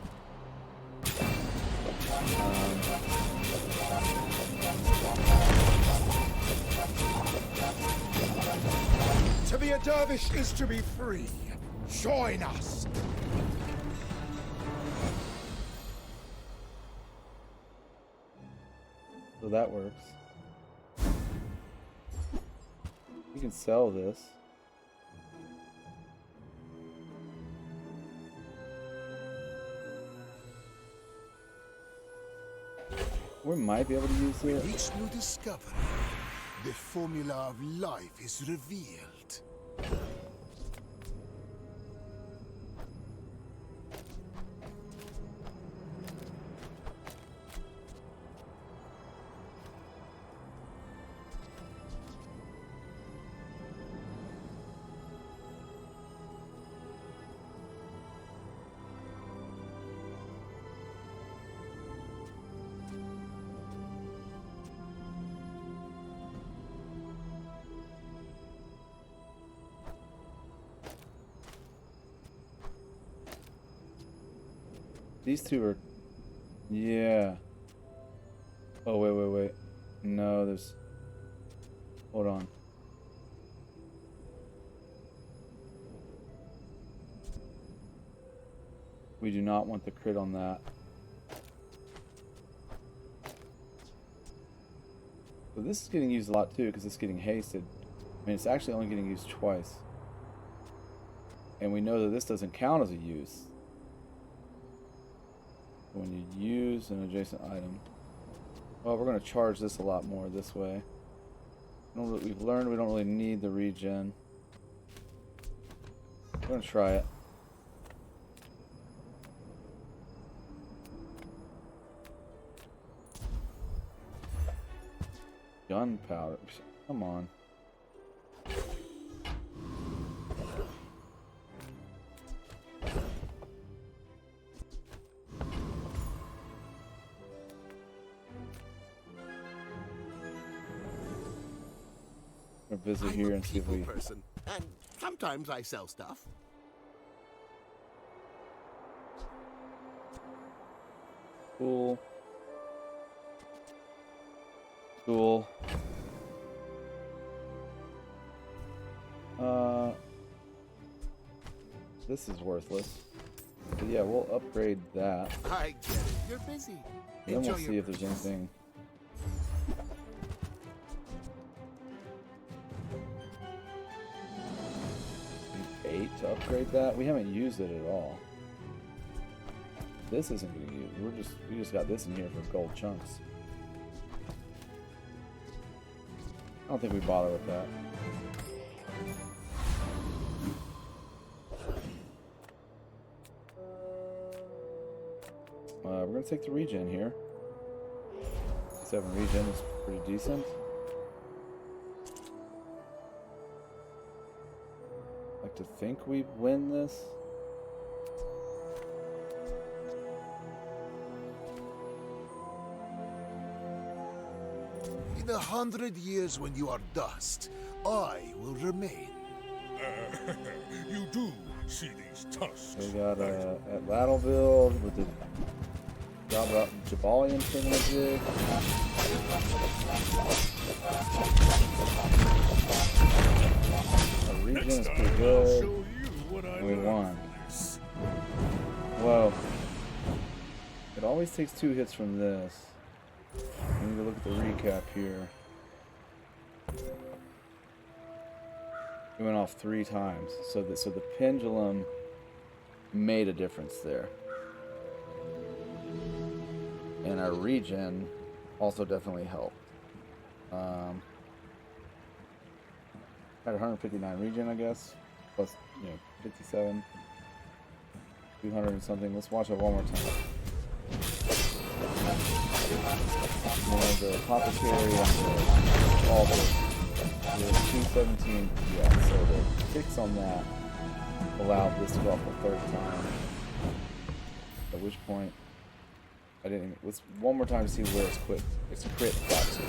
To be a dervish is to be free. Join us. So that works. You can sell this. We might be able to use it. With each new discovery, the formula of life is revealed. These 2 are... Yeah. Oh, wait. No, there's... Hold on. We do not want the crit on that. So this is getting used a lot too, because it's getting hasted. I mean, it's actually only getting used twice. And we know that this doesn't count as a use. When you use an adjacent item. Well, we're going to charge this a lot more this way. We've learned we don't really need the regen. We're going to try it. Gunpowder. Come on. Visit here and see if we... person, and sometimes I sell stuff. Cool. Cool. This is worthless. But yeah, we'll upgrade that. I get it. You're busy. And then we'll see if there's anything. 8 to upgrade that. We haven't used it at all. This isn't getting used. We just got this in here for gold chunks. I don't think we bother with that. We're gonna take the regen here. 7 regen is pretty decent. Like to think we win this. In 100 years when you are dust, I will remain. You do see these tusks. We got at Lattleville with the Jabalian thingamajig. Our regen is pretty good. And we won. Whoa. It always takes 2 hits from this. We need to look at the recap here. We went off 3 times, so the pendulum made a difference there, and our regen also definitely helped. Had 159 regen, I guess. Plus, 57. 200 and something. Let's watch it one more time. More the apothecary and all the 217. Yeah, so the kicks on that allowed this to go off the third time. At which point, I didn't even, let's one more time to see where it's quit. It's crit got to.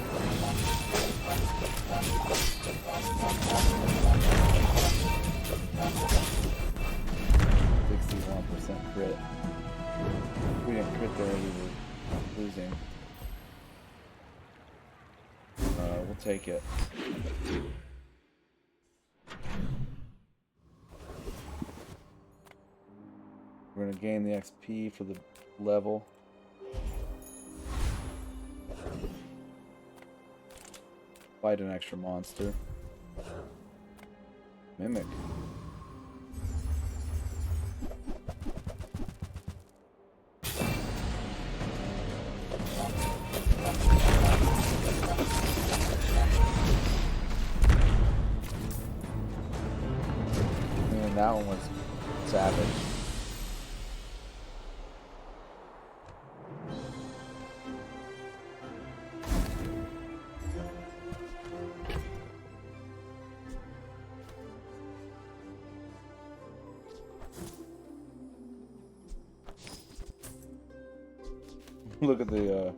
61% crit. If we didn't crit there, we were losing. We'll take it. We're going to gain the XP for the level. Fight an extra monster. Mimic. Man, that one was savage. Look at the,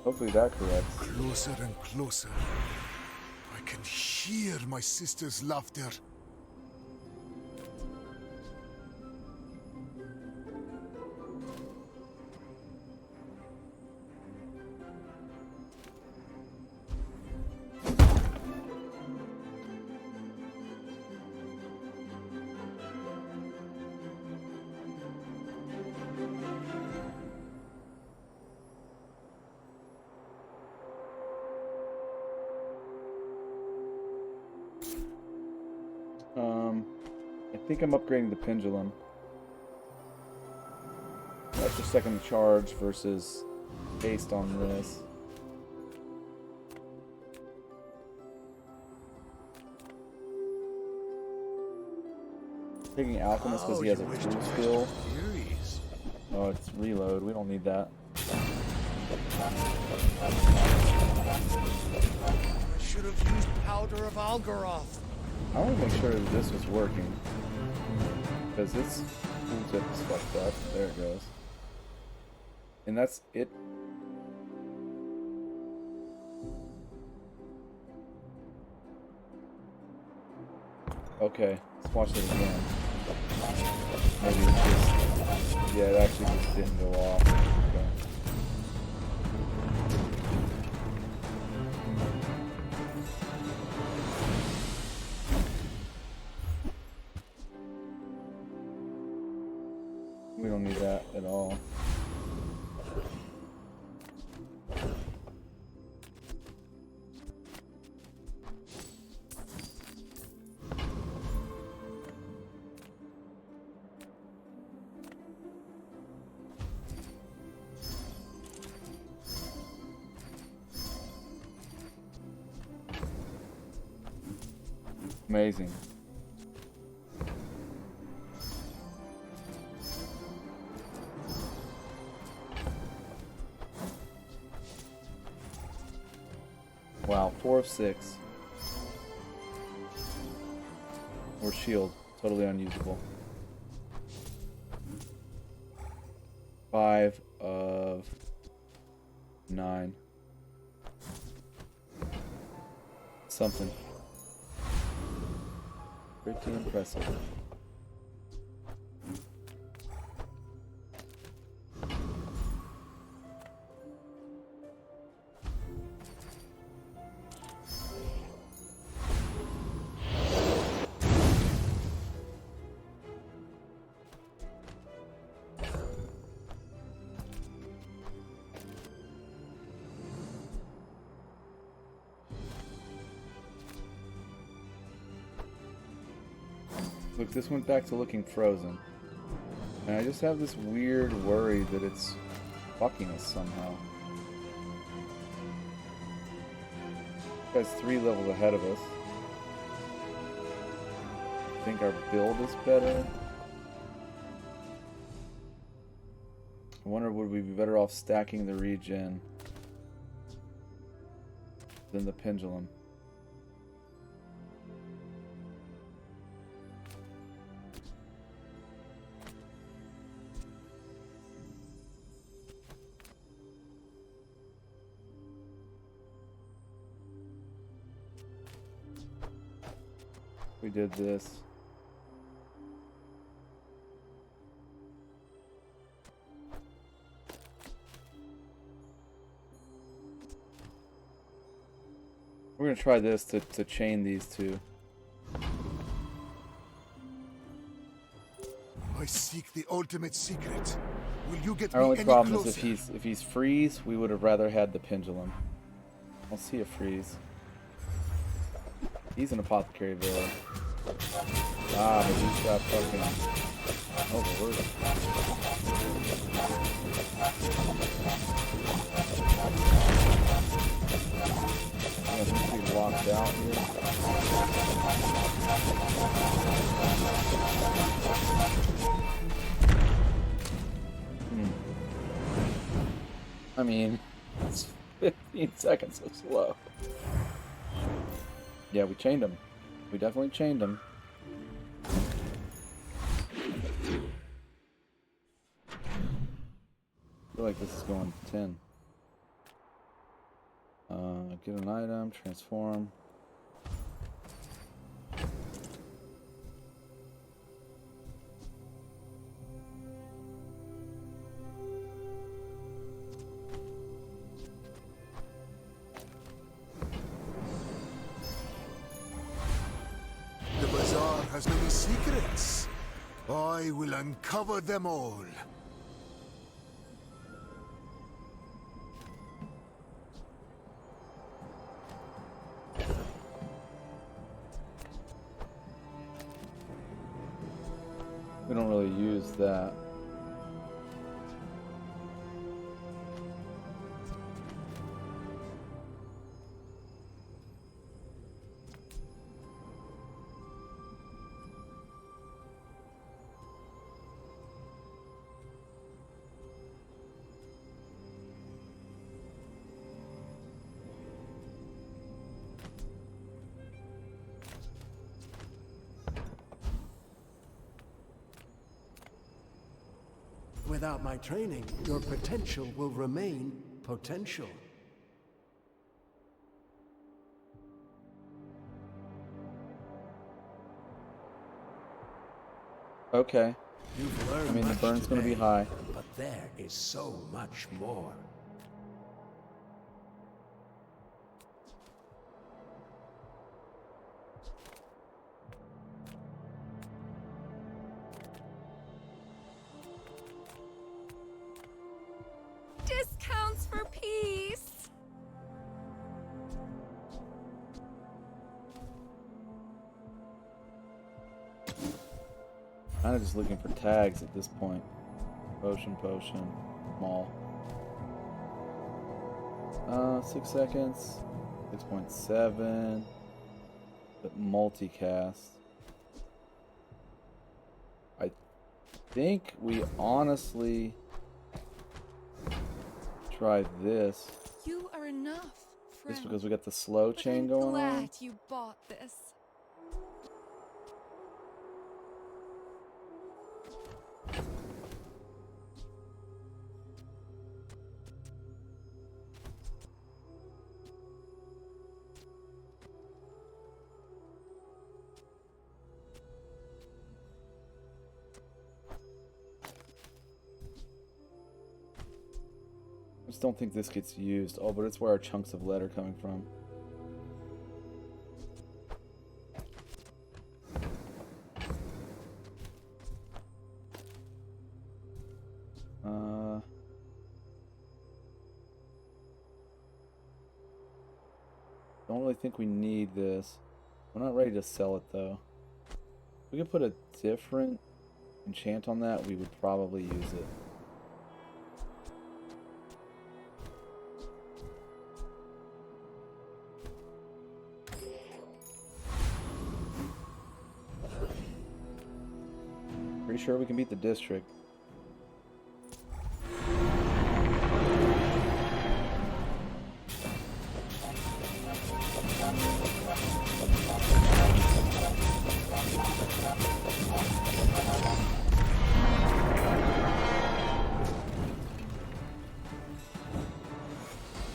hopefully that corrects. Closer and closer. I can hear my sister's laughter. I think I'm upgrading the pendulum. Extra second charge versus based on this. Taking alchemist because he has a tool skill. Oh, it's reload. We don't need that. I should have used powder of Algaroth. I want to make sure that this was working. Because this tooltip is fucked up. There it goes. And that's it. Okay, let's watch it again. Maybe it's just... Yeah, it actually just didn't go off. Okay. We don't need that at all. Amazing. Wow, 4 of 6. Or shield, totally unusable. 5 of 9. Something. Pretty impressive. Look, this went back to looking frozen. And I just have this weird worry that it's fucking us somehow. This guy's 3 levels ahead of us. I think our build is better. I wonder, would we be better off stacking the regen than the pendulum? We did this. We're gonna try this to chain these two. I seek the ultimate secret. Will you get Our me only any problem closer? is if he's freeze, we would have rather had the pendulum. I'll see a freeze. He's an apothecary villain. Ah, but he's got fucking overworked. I think we locked out here. I mean, it's 15 seconds so slow. Yeah, we chained him. We definitely chained him. I feel like this is going to 10. Get an item, transform. The bazaar has many secrets. I will uncover them all. We don't really use that. Without my training, your potential will remain potential. Okay. You've learned I mean, the much burn's going to be today, high. but there is so much more. Discounts for peace. Kind of just looking for tags at this point. Potion, mall. 6 seconds. 6.7. But multicast. I think we honestly try this. You are enough, friend. Just because we got the slow But chain I'm going glad on. you bought this. I just don't think this gets used. Oh, but it's where our chunks of lead are coming from. Don't really think we need this. We're not ready to sell it though. If we could put a different enchant on that, we would probably use it. Pretty sure we can beat the district.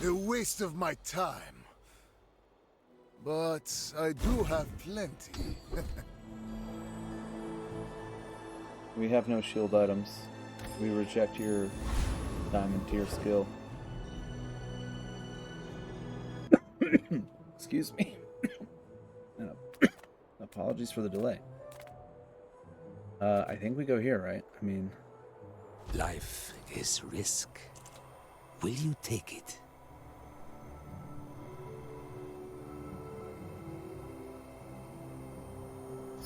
A waste of my time. But I do have plenty. We have no shield items. We reject your diamond tier skill. Excuse me. And apologies for the delay. I think we go here, right? I mean... Life is risk. Will you take it?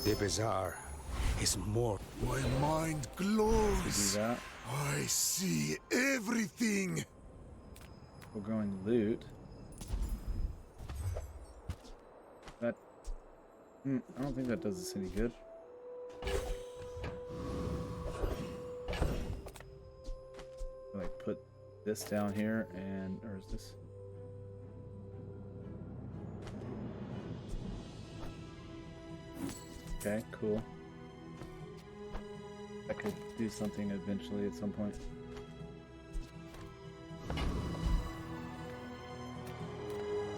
The bazaar is more. My mind glows. I see everything. We're going loot. That... I don't think that does us any good. Like put this down here and... or is this... Okay, cool. I could do something eventually at some point.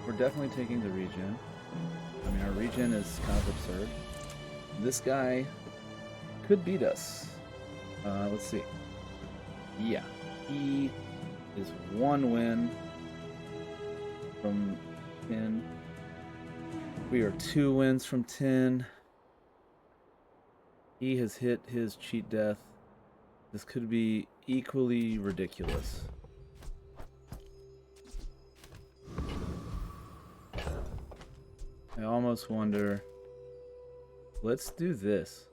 We're definitely taking the regen. I mean, our regen is kind of absurd. This guy could beat us. Let's see. Yeah, he is 1 win from 10. We are 2 wins from 10. He has hit his cheat death. This could be equally ridiculous. I almost wonder... Let's do this.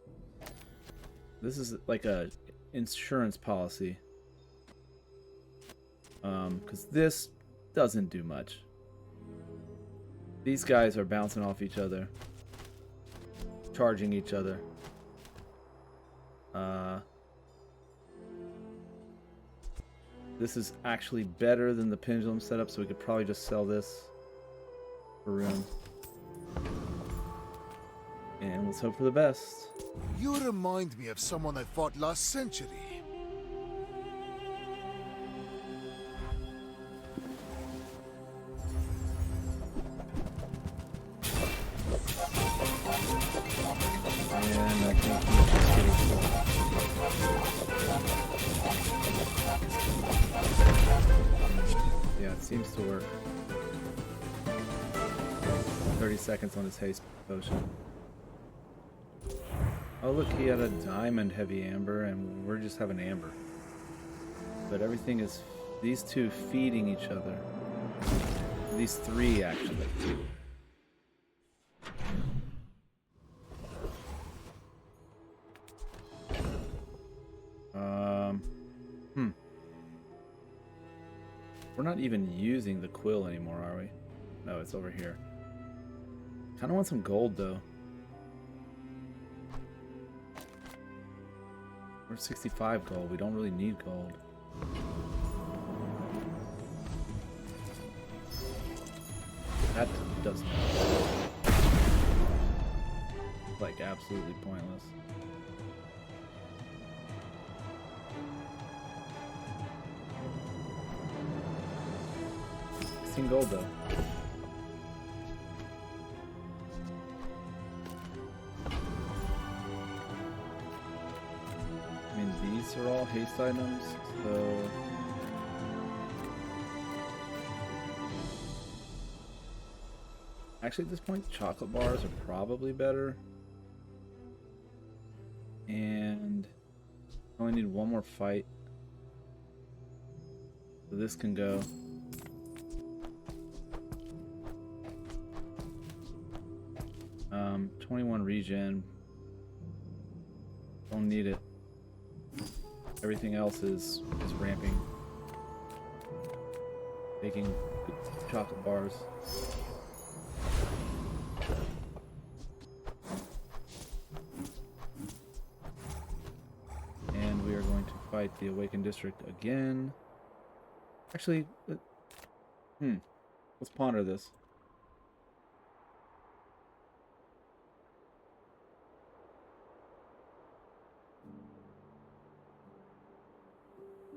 This is like a insurance policy. Because this doesn't do much. These guys are bouncing off each other. Charging each other. This is actually better than the pendulum setup, so we could probably just sell this for room. And let's hope for the best. You remind me of someone I fought last century. And I think he's just getting full. Yeah, it seems to work. 30 seconds on his haste potion. Oh look, he had a diamond heavy amber and we're just having amber. But everything is these two feeding each other. These three actually. We're not even using the quill anymore, are we? No, it's over here. Kinda want some gold though. We're 65 gold. We don't really need gold. That does not. Like absolutely pointless. 16 gold though. I mean, these are all haste items, so... Actually, at this point, chocolate bars are probably better. And... I only need one more fight. So this can go. 21 regen. Don't need it. Everything else is ramping. Making chocolate bars. fight the Awakened District again. Actually, let's ponder this.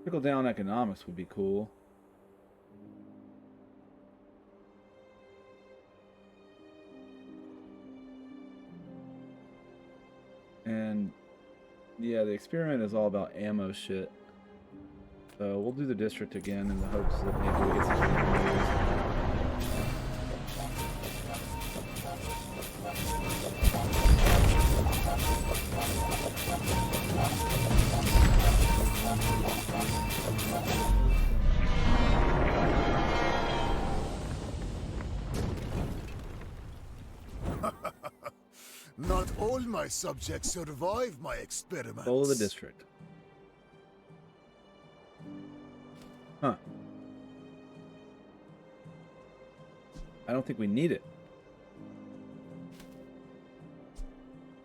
Trickle down economics would be cool. And yeah, the experiment is all about ammo shit. So we'll do the district again in the hopes that maybe we get some news. Not all my subjects survive my experiments. Follow the district. Huh. I don't think we need it.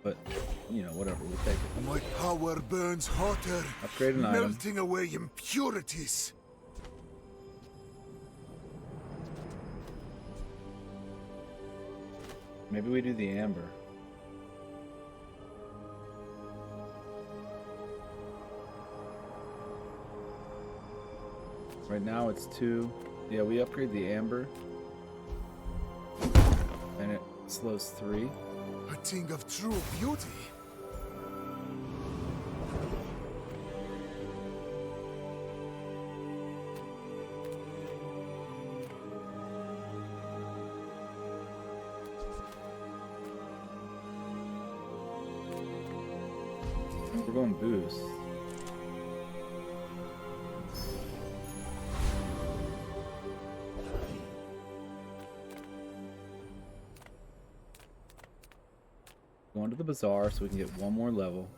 But, you know, whatever, we'll take it. My power burns hotter, Upgrade an item. melting away impurities. Maybe we do the amber. Right now it's 2. Yeah, we upgrade the amber. And it slows 3. A thing of true beauty. We're going boost. Going to the bazaar so we can get one more level.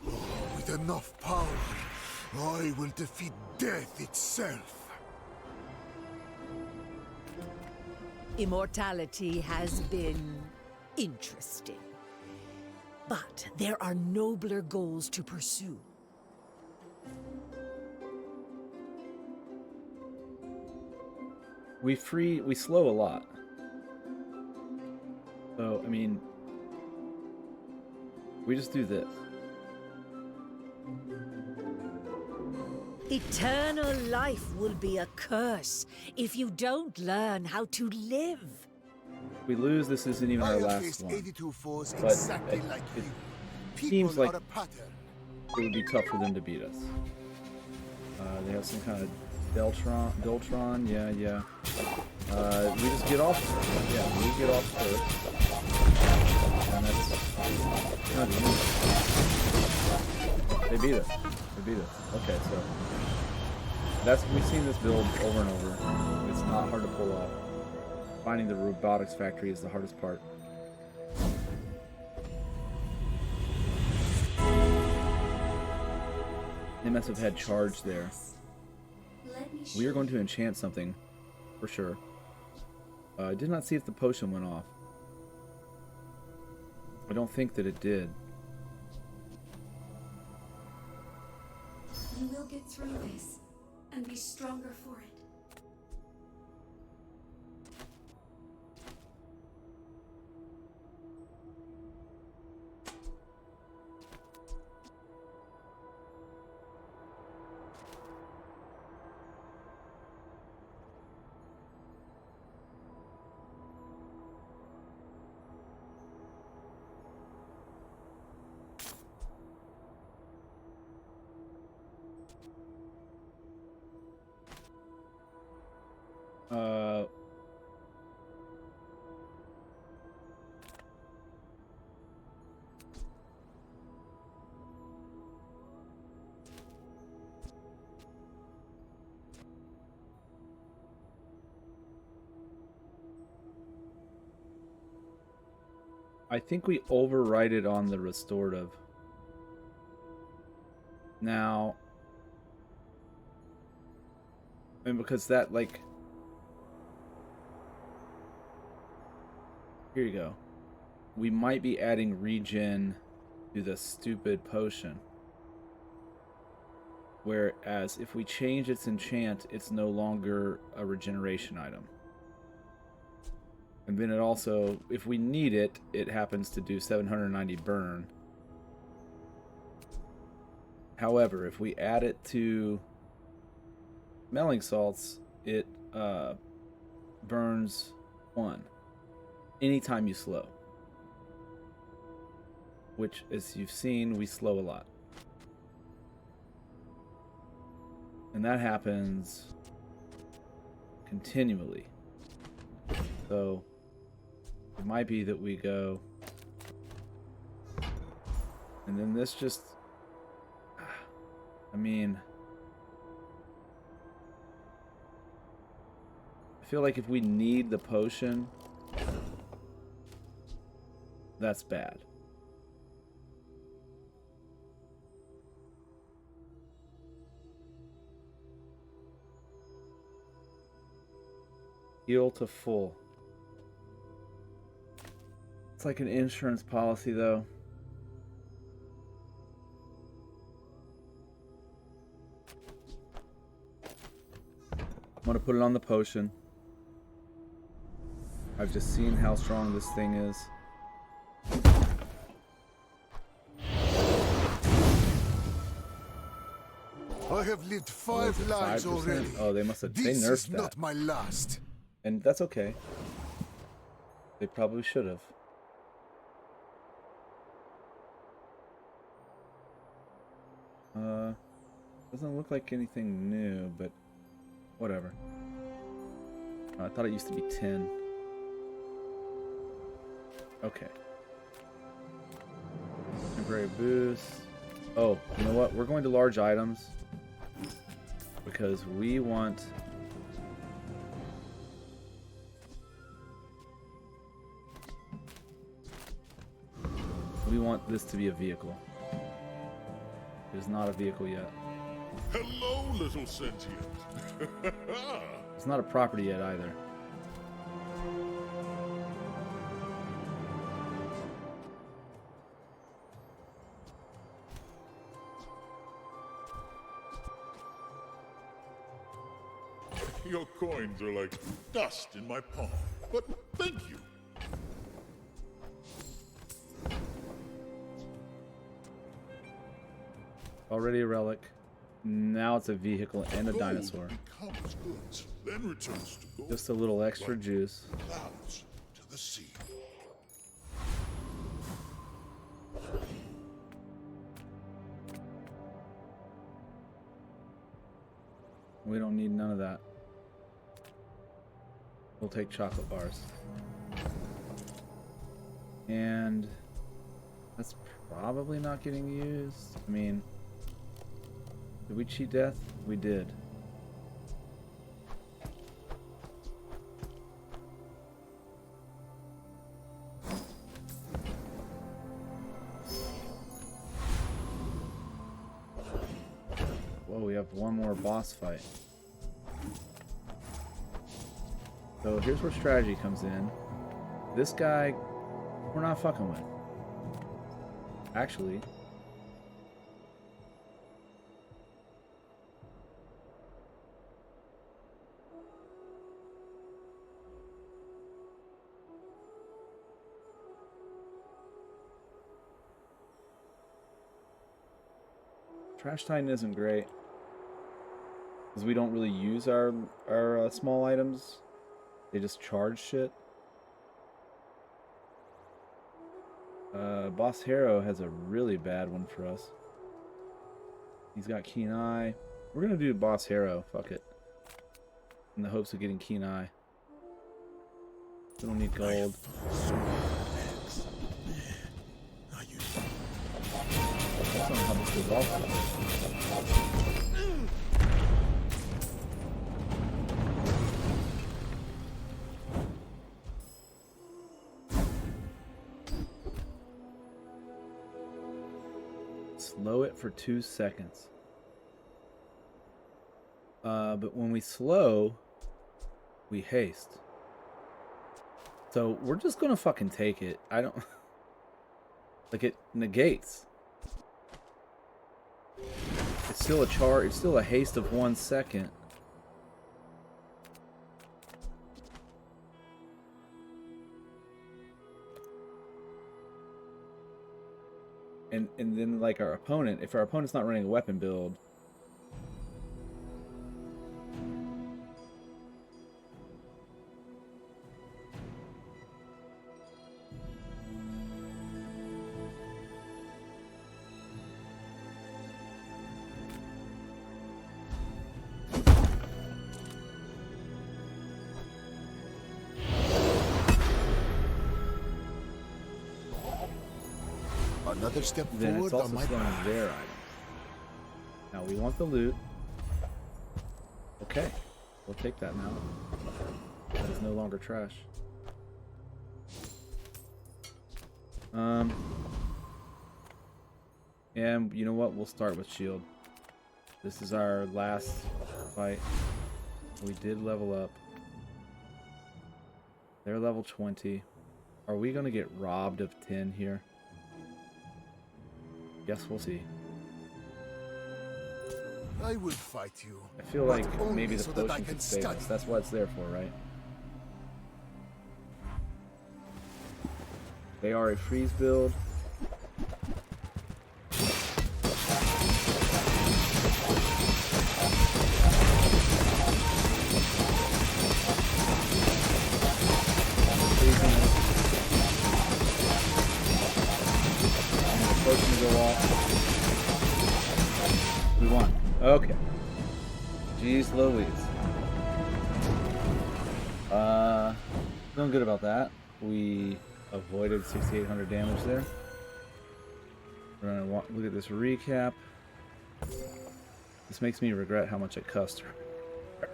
With enough power, I will defeat death itself. Immortality has been interesting. But there are nobler goals to pursue. We slow a lot. So, I mean, we just do this. Eternal life will be a curse if you don't learn how to live. If we lose, this isn't even our last one. 82 foes But exactly like it you. seems People like are a pattern. it would be tough for them to beat us. They have some kind of Deltron, yeah. We just get off first. Yeah, we get off first. And that's kind of They beat us. Okay, so we've seen this build over and over. It's not hard to pull off. Finding the robotics factory is the hardest part. They must have had charge there. We are going to enchant something, for sure. I did not see if the potion went off. I don't think that it did. You will get through this and be stronger for it. I think we overwrite it on the restorative. Now, and because that, like, here you go. We might be adding regen do the stupid potion. Whereas if we change its enchant, it's no longer a regeneration item. And then it also, if we need it, it happens to do 790 burn. However, if we add it to smelling salts, it burns 1 anytime you slow. Which, as you've seen, we slow a lot. And that happens continually. So it might be that we go, and then this just, I mean, I feel like if we need the potion, that's bad. Heal to full. It's like an insurance policy, though. I'm gonna put it on the potion. I've just seen how strong this thing is. I have lived 5 lives 5%? already. Oh, they must have. They This nerfed is that. not my last. And that's okay. They probably should have. Doesn't look like anything new, but whatever. I thought it used to be 10. Okay. Temporary boost. Oh, you know what? We're going to large items because we want... We want this to be a vehicle. It is not a vehicle yet. Hello, little sentient. It's not a property yet either. Your coins are like dust in my palm, but thank you. Already a relic. Now it's a vehicle and a dinosaur. Becomes goods, then returns to gold. Just a little extra juice. Clouds to the sea. We don't need none of that. We'll take chocolate bars. And that's probably not getting used. I mean, did we cheat death? We did. Whoa, we have one more boss fight. So here's where strategy comes in. This guy, we're not fucking with. Actually, Trash Titan isn't great because we don't really use our small items. They just charge shit. Boss Hero has a really bad one for us. He's got Keen Eye. We're gonna do Boss Hero. Fuck it. In the hopes of getting Keen Eye. We don't need gold. That's not how this goes also. Slow it for 2 seconds. But when we slow, we haste. So we're just gonna fucking take it. I don't... Like, it negates. It's still a charge. It's still a haste of 1 second. And then, like, our opponent, if our opponent's not running a weapon build, Another step then forward it's also on my slowing path. their items. Now we want the loot. Okay, we'll take that now. That is no longer trash. And you know what? We'll start with shield. This is our last fight. We did level up. They're level 20. Are we gonna get robbed of 10 here? Guess we'll see. I will fight you. I feel but like only maybe the so that I potion can could save study. us. That's what it's there for, right? They are a freeze build. Potion to go off. We won. Okay. Jeez Louise. Feeling good about that. We avoided 6,800 damage there. We're gonna look at this recap. This makes me regret how much I cussed her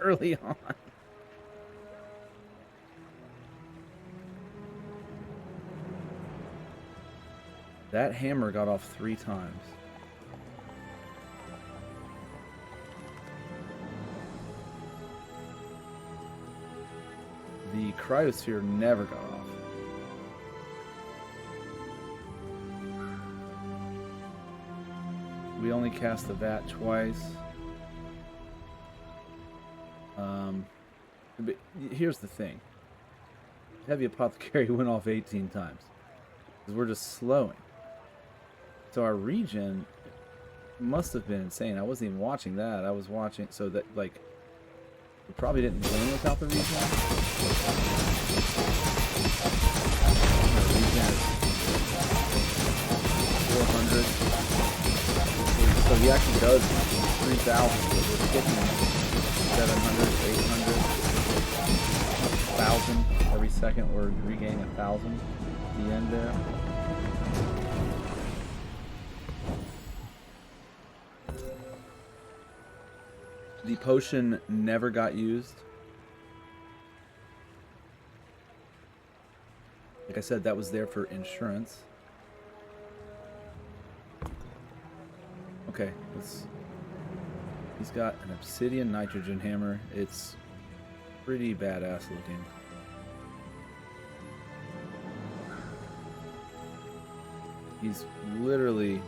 early on. That hammer got off 3 times. The cryosphere never got off. We only cast the vat twice. But here's the thing. Heavy Apothecary went off 18 times. Because we're just slowing. So our regen must have been insane. I wasn't even watching that. I was watching, so that, like, we probably didn't win without the regen. Our regen is 400. So he actually does 3,000. So we're hitting 700, 800, 1,000 every second. We're regaining 1,000 at the end there. The potion never got used. Like I said, that was there for insurance. Okay, he's got an obsidian nitrogen hammer. It's pretty badass looking. He's literally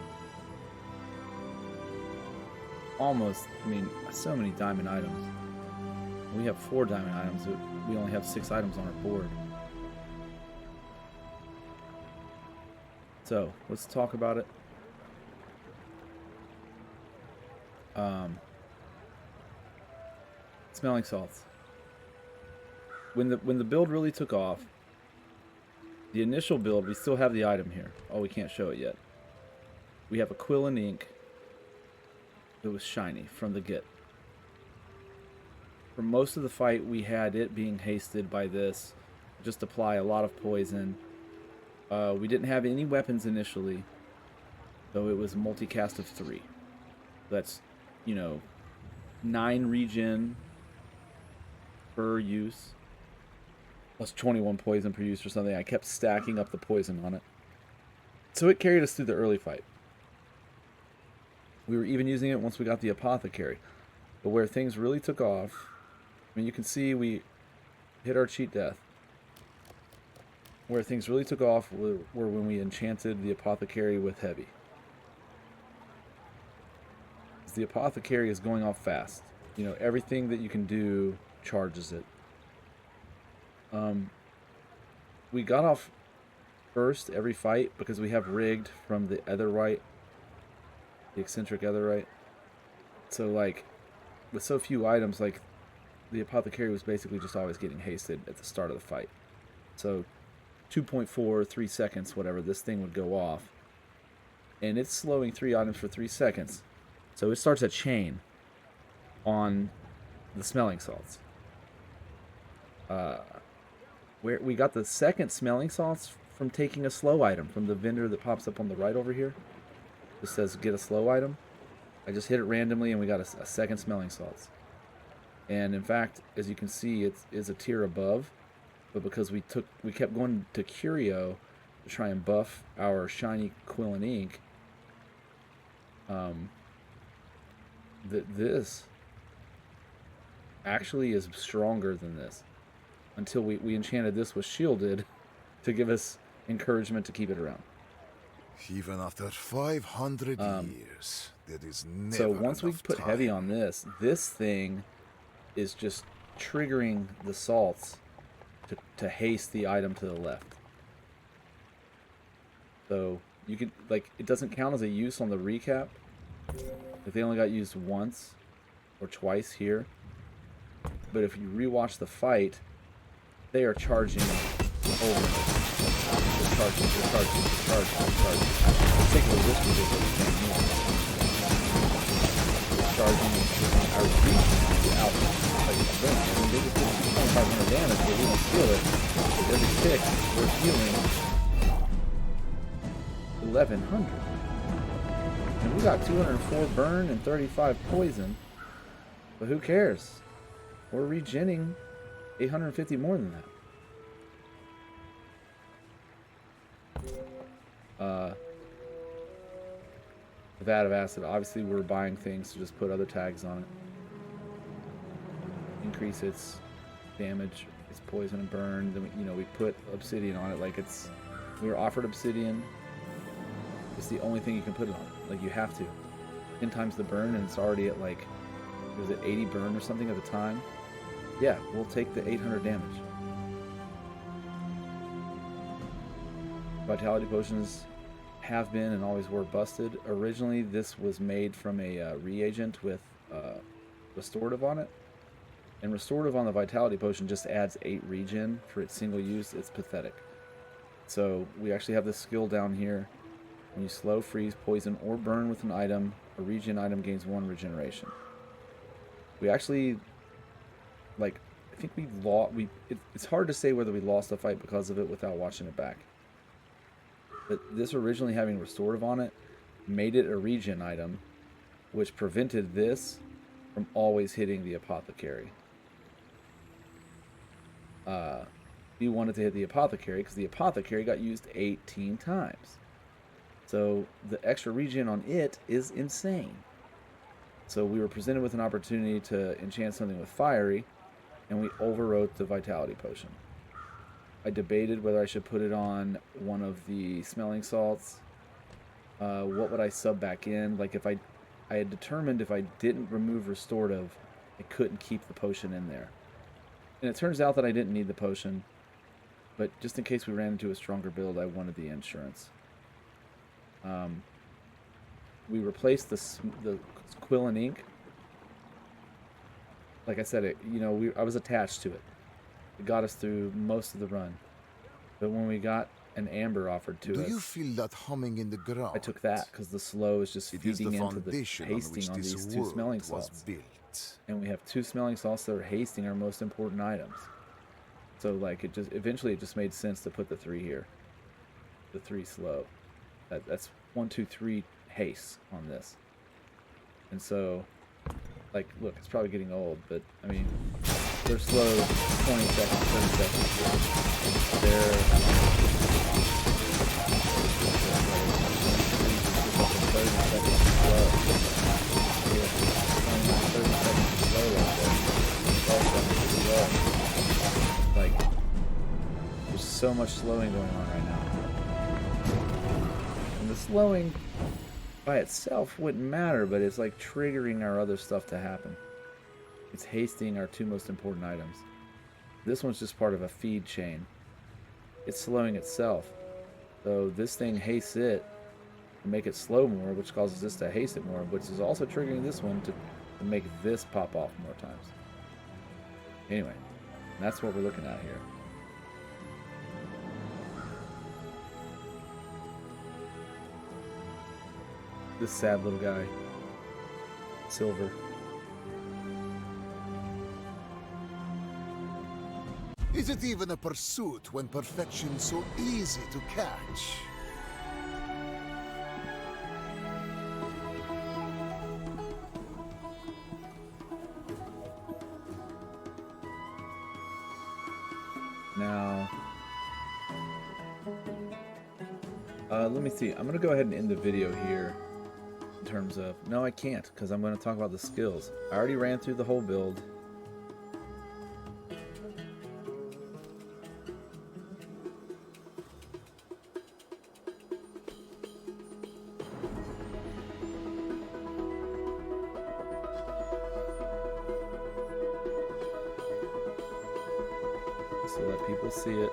almost, I mean, so many diamond items. We have 4 diamond items, but we only have 6 items on our board. So, let's talk about it. Smelling salts. When the build really took off, the initial build, we still have the item here. Oh, we can't show it yet. We have a quill and ink. It was shiny from the get. For most of the fight, we had it being hasted by this. Just apply a lot of poison. We didn't have any weapons initially, though it was a multicast of 3. That's, 9 regen per use, plus 21 poison per use or something. I kept stacking up the poison on it. So it carried us through the early fight. We were even using it once we got the Apothecary. But where things really took off, I mean, you can see we hit our cheat death. where things really took off were when we enchanted the Apothecary with heavy. The Apothecary is going off fast. You know, everything that you can do charges it. We got off first every fight because we have rigged from the Etherite, the eccentric Etherite. So like, with so few items, like the Apothecary was basically just always getting hasted at the start of the fight. So 2.4, 3 seconds, whatever, this thing would go off. And it's slowing 3 items for 3 seconds. So it starts a chain on the smelling salts. Where we got the second smelling salts from taking a slow item from the vendor that pops up on the right over here. It says get a slow item. I just hit it randomly and we got a second smelling salts. And in fact, as you can see, it is a tier above. But because we kept going to Curio to try and buff our Shiny Quill Ink, this actually is stronger than this. Until we enchanted this with shielded to give us encouragement to keep it around. Even after 500 years, there is never So once we enough put time. heavy on this thing is just triggering the salts to haste the item to the left. So you can, like, it doesn't count as a use on the recap if they only got used once or twice here. But if you rewatch the fight, they are charging over. They're charging. Particularly this ridiculous thing here. They're charging our reach out like it's burning. I mean, they just did 2,500 damage, but we don't feel it. Every tick, we're healing 1,100. And we got 204 burn and 35 poison. But who cares? We're regenning 850 more than that. The Vat of Acid. Obviously, we're buying things to just put other tags on it. Increase its damage, its poison and burn. Then we put obsidian on it. Like we were offered obsidian. It's the only thing you can put it on. Like you have to. 10 times the burn, and it's already at like, was it 80 burn or something at the time? Yeah, we'll take the 800 damage. Vitality potions have been and always were busted. Originally, this was made from a reagent with restorative on it. And restorative on the vitality potion just adds 8 regen for its single use. It's pathetic. So we actually have this skill down here. When you slow, freeze, poison, or burn with an item, a regen item gains 1 regeneration. We actually, like, I think we lost. It's hard to say whether we lost the fight because of it without watching it back. But this originally having restorative on it made it a regen item, which prevented this from always hitting the Apothecary. We wanted to hit the Apothecary because the Apothecary got used 18 times. So the extra regen on it is insane. So we were presented with an opportunity to enchant something with fiery, and we overwrote the vitality potion. I debated whether I should put it on one of the smelling salts. What would I sub back in? Like if I had determined if I didn't remove restorative, I couldn't keep the potion in there. And it turns out that I didn't need the potion, but just in case we ran into a stronger build, I wanted the insurance. We replaced the Quill and Ink. Like I said, I was attached to it. It got us through most of the run. But when we got an amber offered to us, Do you feel that humming in the ground? I took that because the slow is just feeding into the hasting on these 2 smelling salts. And we have 2 smelling salts that are hasting our most important items. So like eventually it just made sense to put the 3 here. The 3 slow. That's 1, 2, 3 haste on this. And so, like, look, it's probably getting old, but I mean, they're slow 20 seconds, 30 seconds. They're 30 seconds slow. 30 seconds slow like that. 12 seconds slow. Like, there's so much slowing going on right now. And the slowing by itself wouldn't matter, but it's like triggering our other stuff to happen. It's hasting our 2 most important items. This one's just part of a feed chain. It's slowing itself. So this thing hastes it to make it slow more, which causes this to haste it more, which is also triggering this one to make this pop off more times. Anyway, that's what we're looking at here. This sad little guy. Silver. Is it even a pursuit when perfection's so easy to catch? Now, let me see. I'm going to go ahead and end the video here in terms of... No, I can't, because I'm going to talk about the skills. I already ran through the whole build. So let people see it.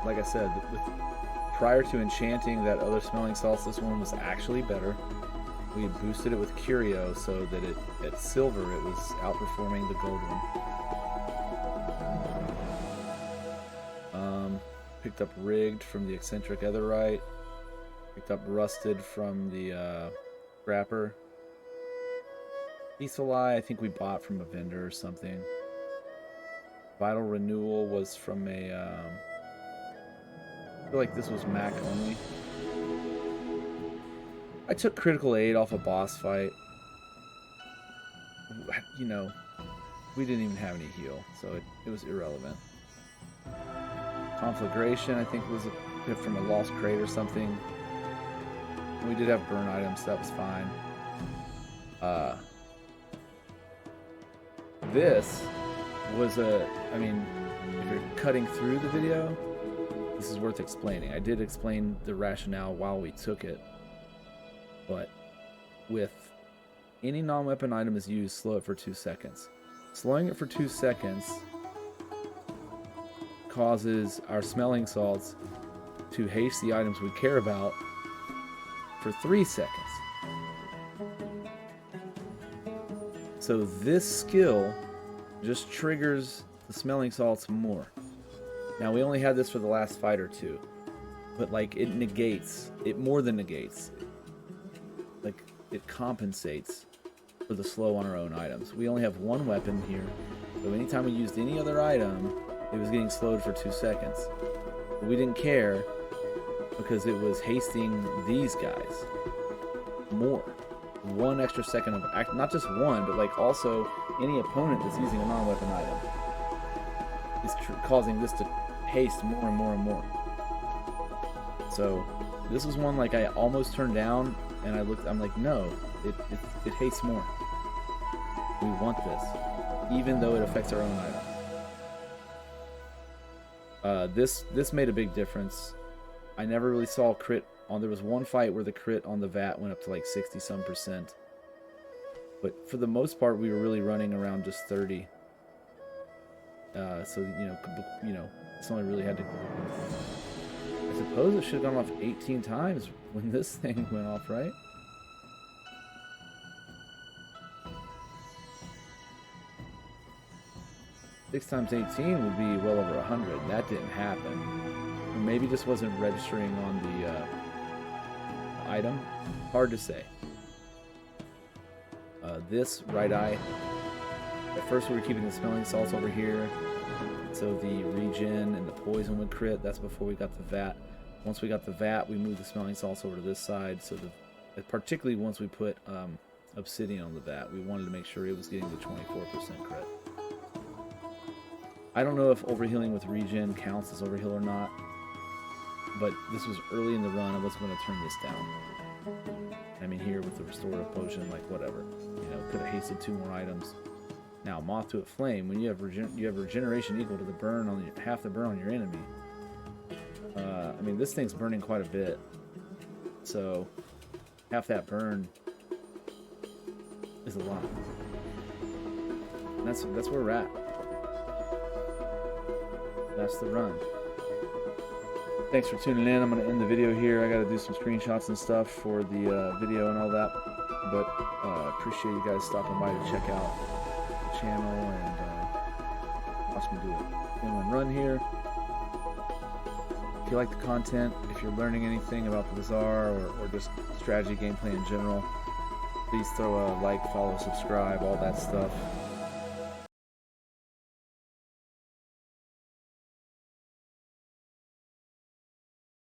Like I said, prior to enchanting that other smelling salts, this one was actually better. We boosted it with Curio so that at silver it was outperforming the gold one. Picked up rigged from the eccentric etherite. Picked up rusted from the scrapper. Peaceful Eye I think we bought from a vendor or something. Vital Renewal was from a... I feel like this was Mac only. I took Critical Aid off a boss fight. You know, we didn't even have any heal, so it was irrelevant. Conflagration I think was a bit from a lost crate or something. We did have burn items, so that was fine. This was I mean, if you're cutting through the video, this is worth explaining. I did explain the rationale while we took it, but with any non-weapon item is used, slow it for 2 seconds. Slowing it for 2 seconds causes our smelling salts to haste the items we care about for 3 seconds. So this skill just triggers the smelling salts more. Now we only had this for the last fight or two, but like it negates, it more than negates, like it compensates for the slow on our own items. We only have one weapon here, so anytime we used any other item, it was getting slowed for 2 seconds. But we didn't care because it was hasting these guys more. 1 extra second of, not just one, but like also any opponent that's using a non-weapon item is causing this to haste more and more and more. So this was one like I almost turned down, and I'm like, no, it hastes more. We want this, even though it affects our own item. This made a big difference. I never really saw a crit on. There was one fight where the crit on the vat went up to like 60-some%, but for the most part we were really running around just 30. So you know, it's only really had to. I suppose it should have gone off 18 times when this thing went off, right? Six times 18 would be well over 100. That didn't happen. Or maybe just wasn't registering on the item. Hard to say. This right eye. At first we were keeping the smelling salts over here, so the regen and the poison would crit. That's before we got the vat. Once we got the vat, we moved the smelling salts over to this side. So particularly once we put obsidian on the vat, we wanted to make sure it was getting the 24% crit. I don't know if overhealing with regen counts as overheal or not, but this was early in the run. I wasn't going to turn this down. I mean, here with the restorative potion, like whatever, you know, could have hasted 2 more items. Now, Moth to a Flame, when you have regeneration equal to the burn on half the burn on your enemy. I mean, this thing's burning quite a bit, so half that burn is a lot. And that's where we're at. That's the run. Thanks for tuning in. I'm going to end the video here. I got to do some screenshots and stuff for the video and all that. But appreciate you guys stopping by to check out the channel and watch me do it. Anyone run here. If you like the content, if you're learning anything about the Bazaar or just strategy gameplay in general, please throw a like, follow, subscribe, all that stuff.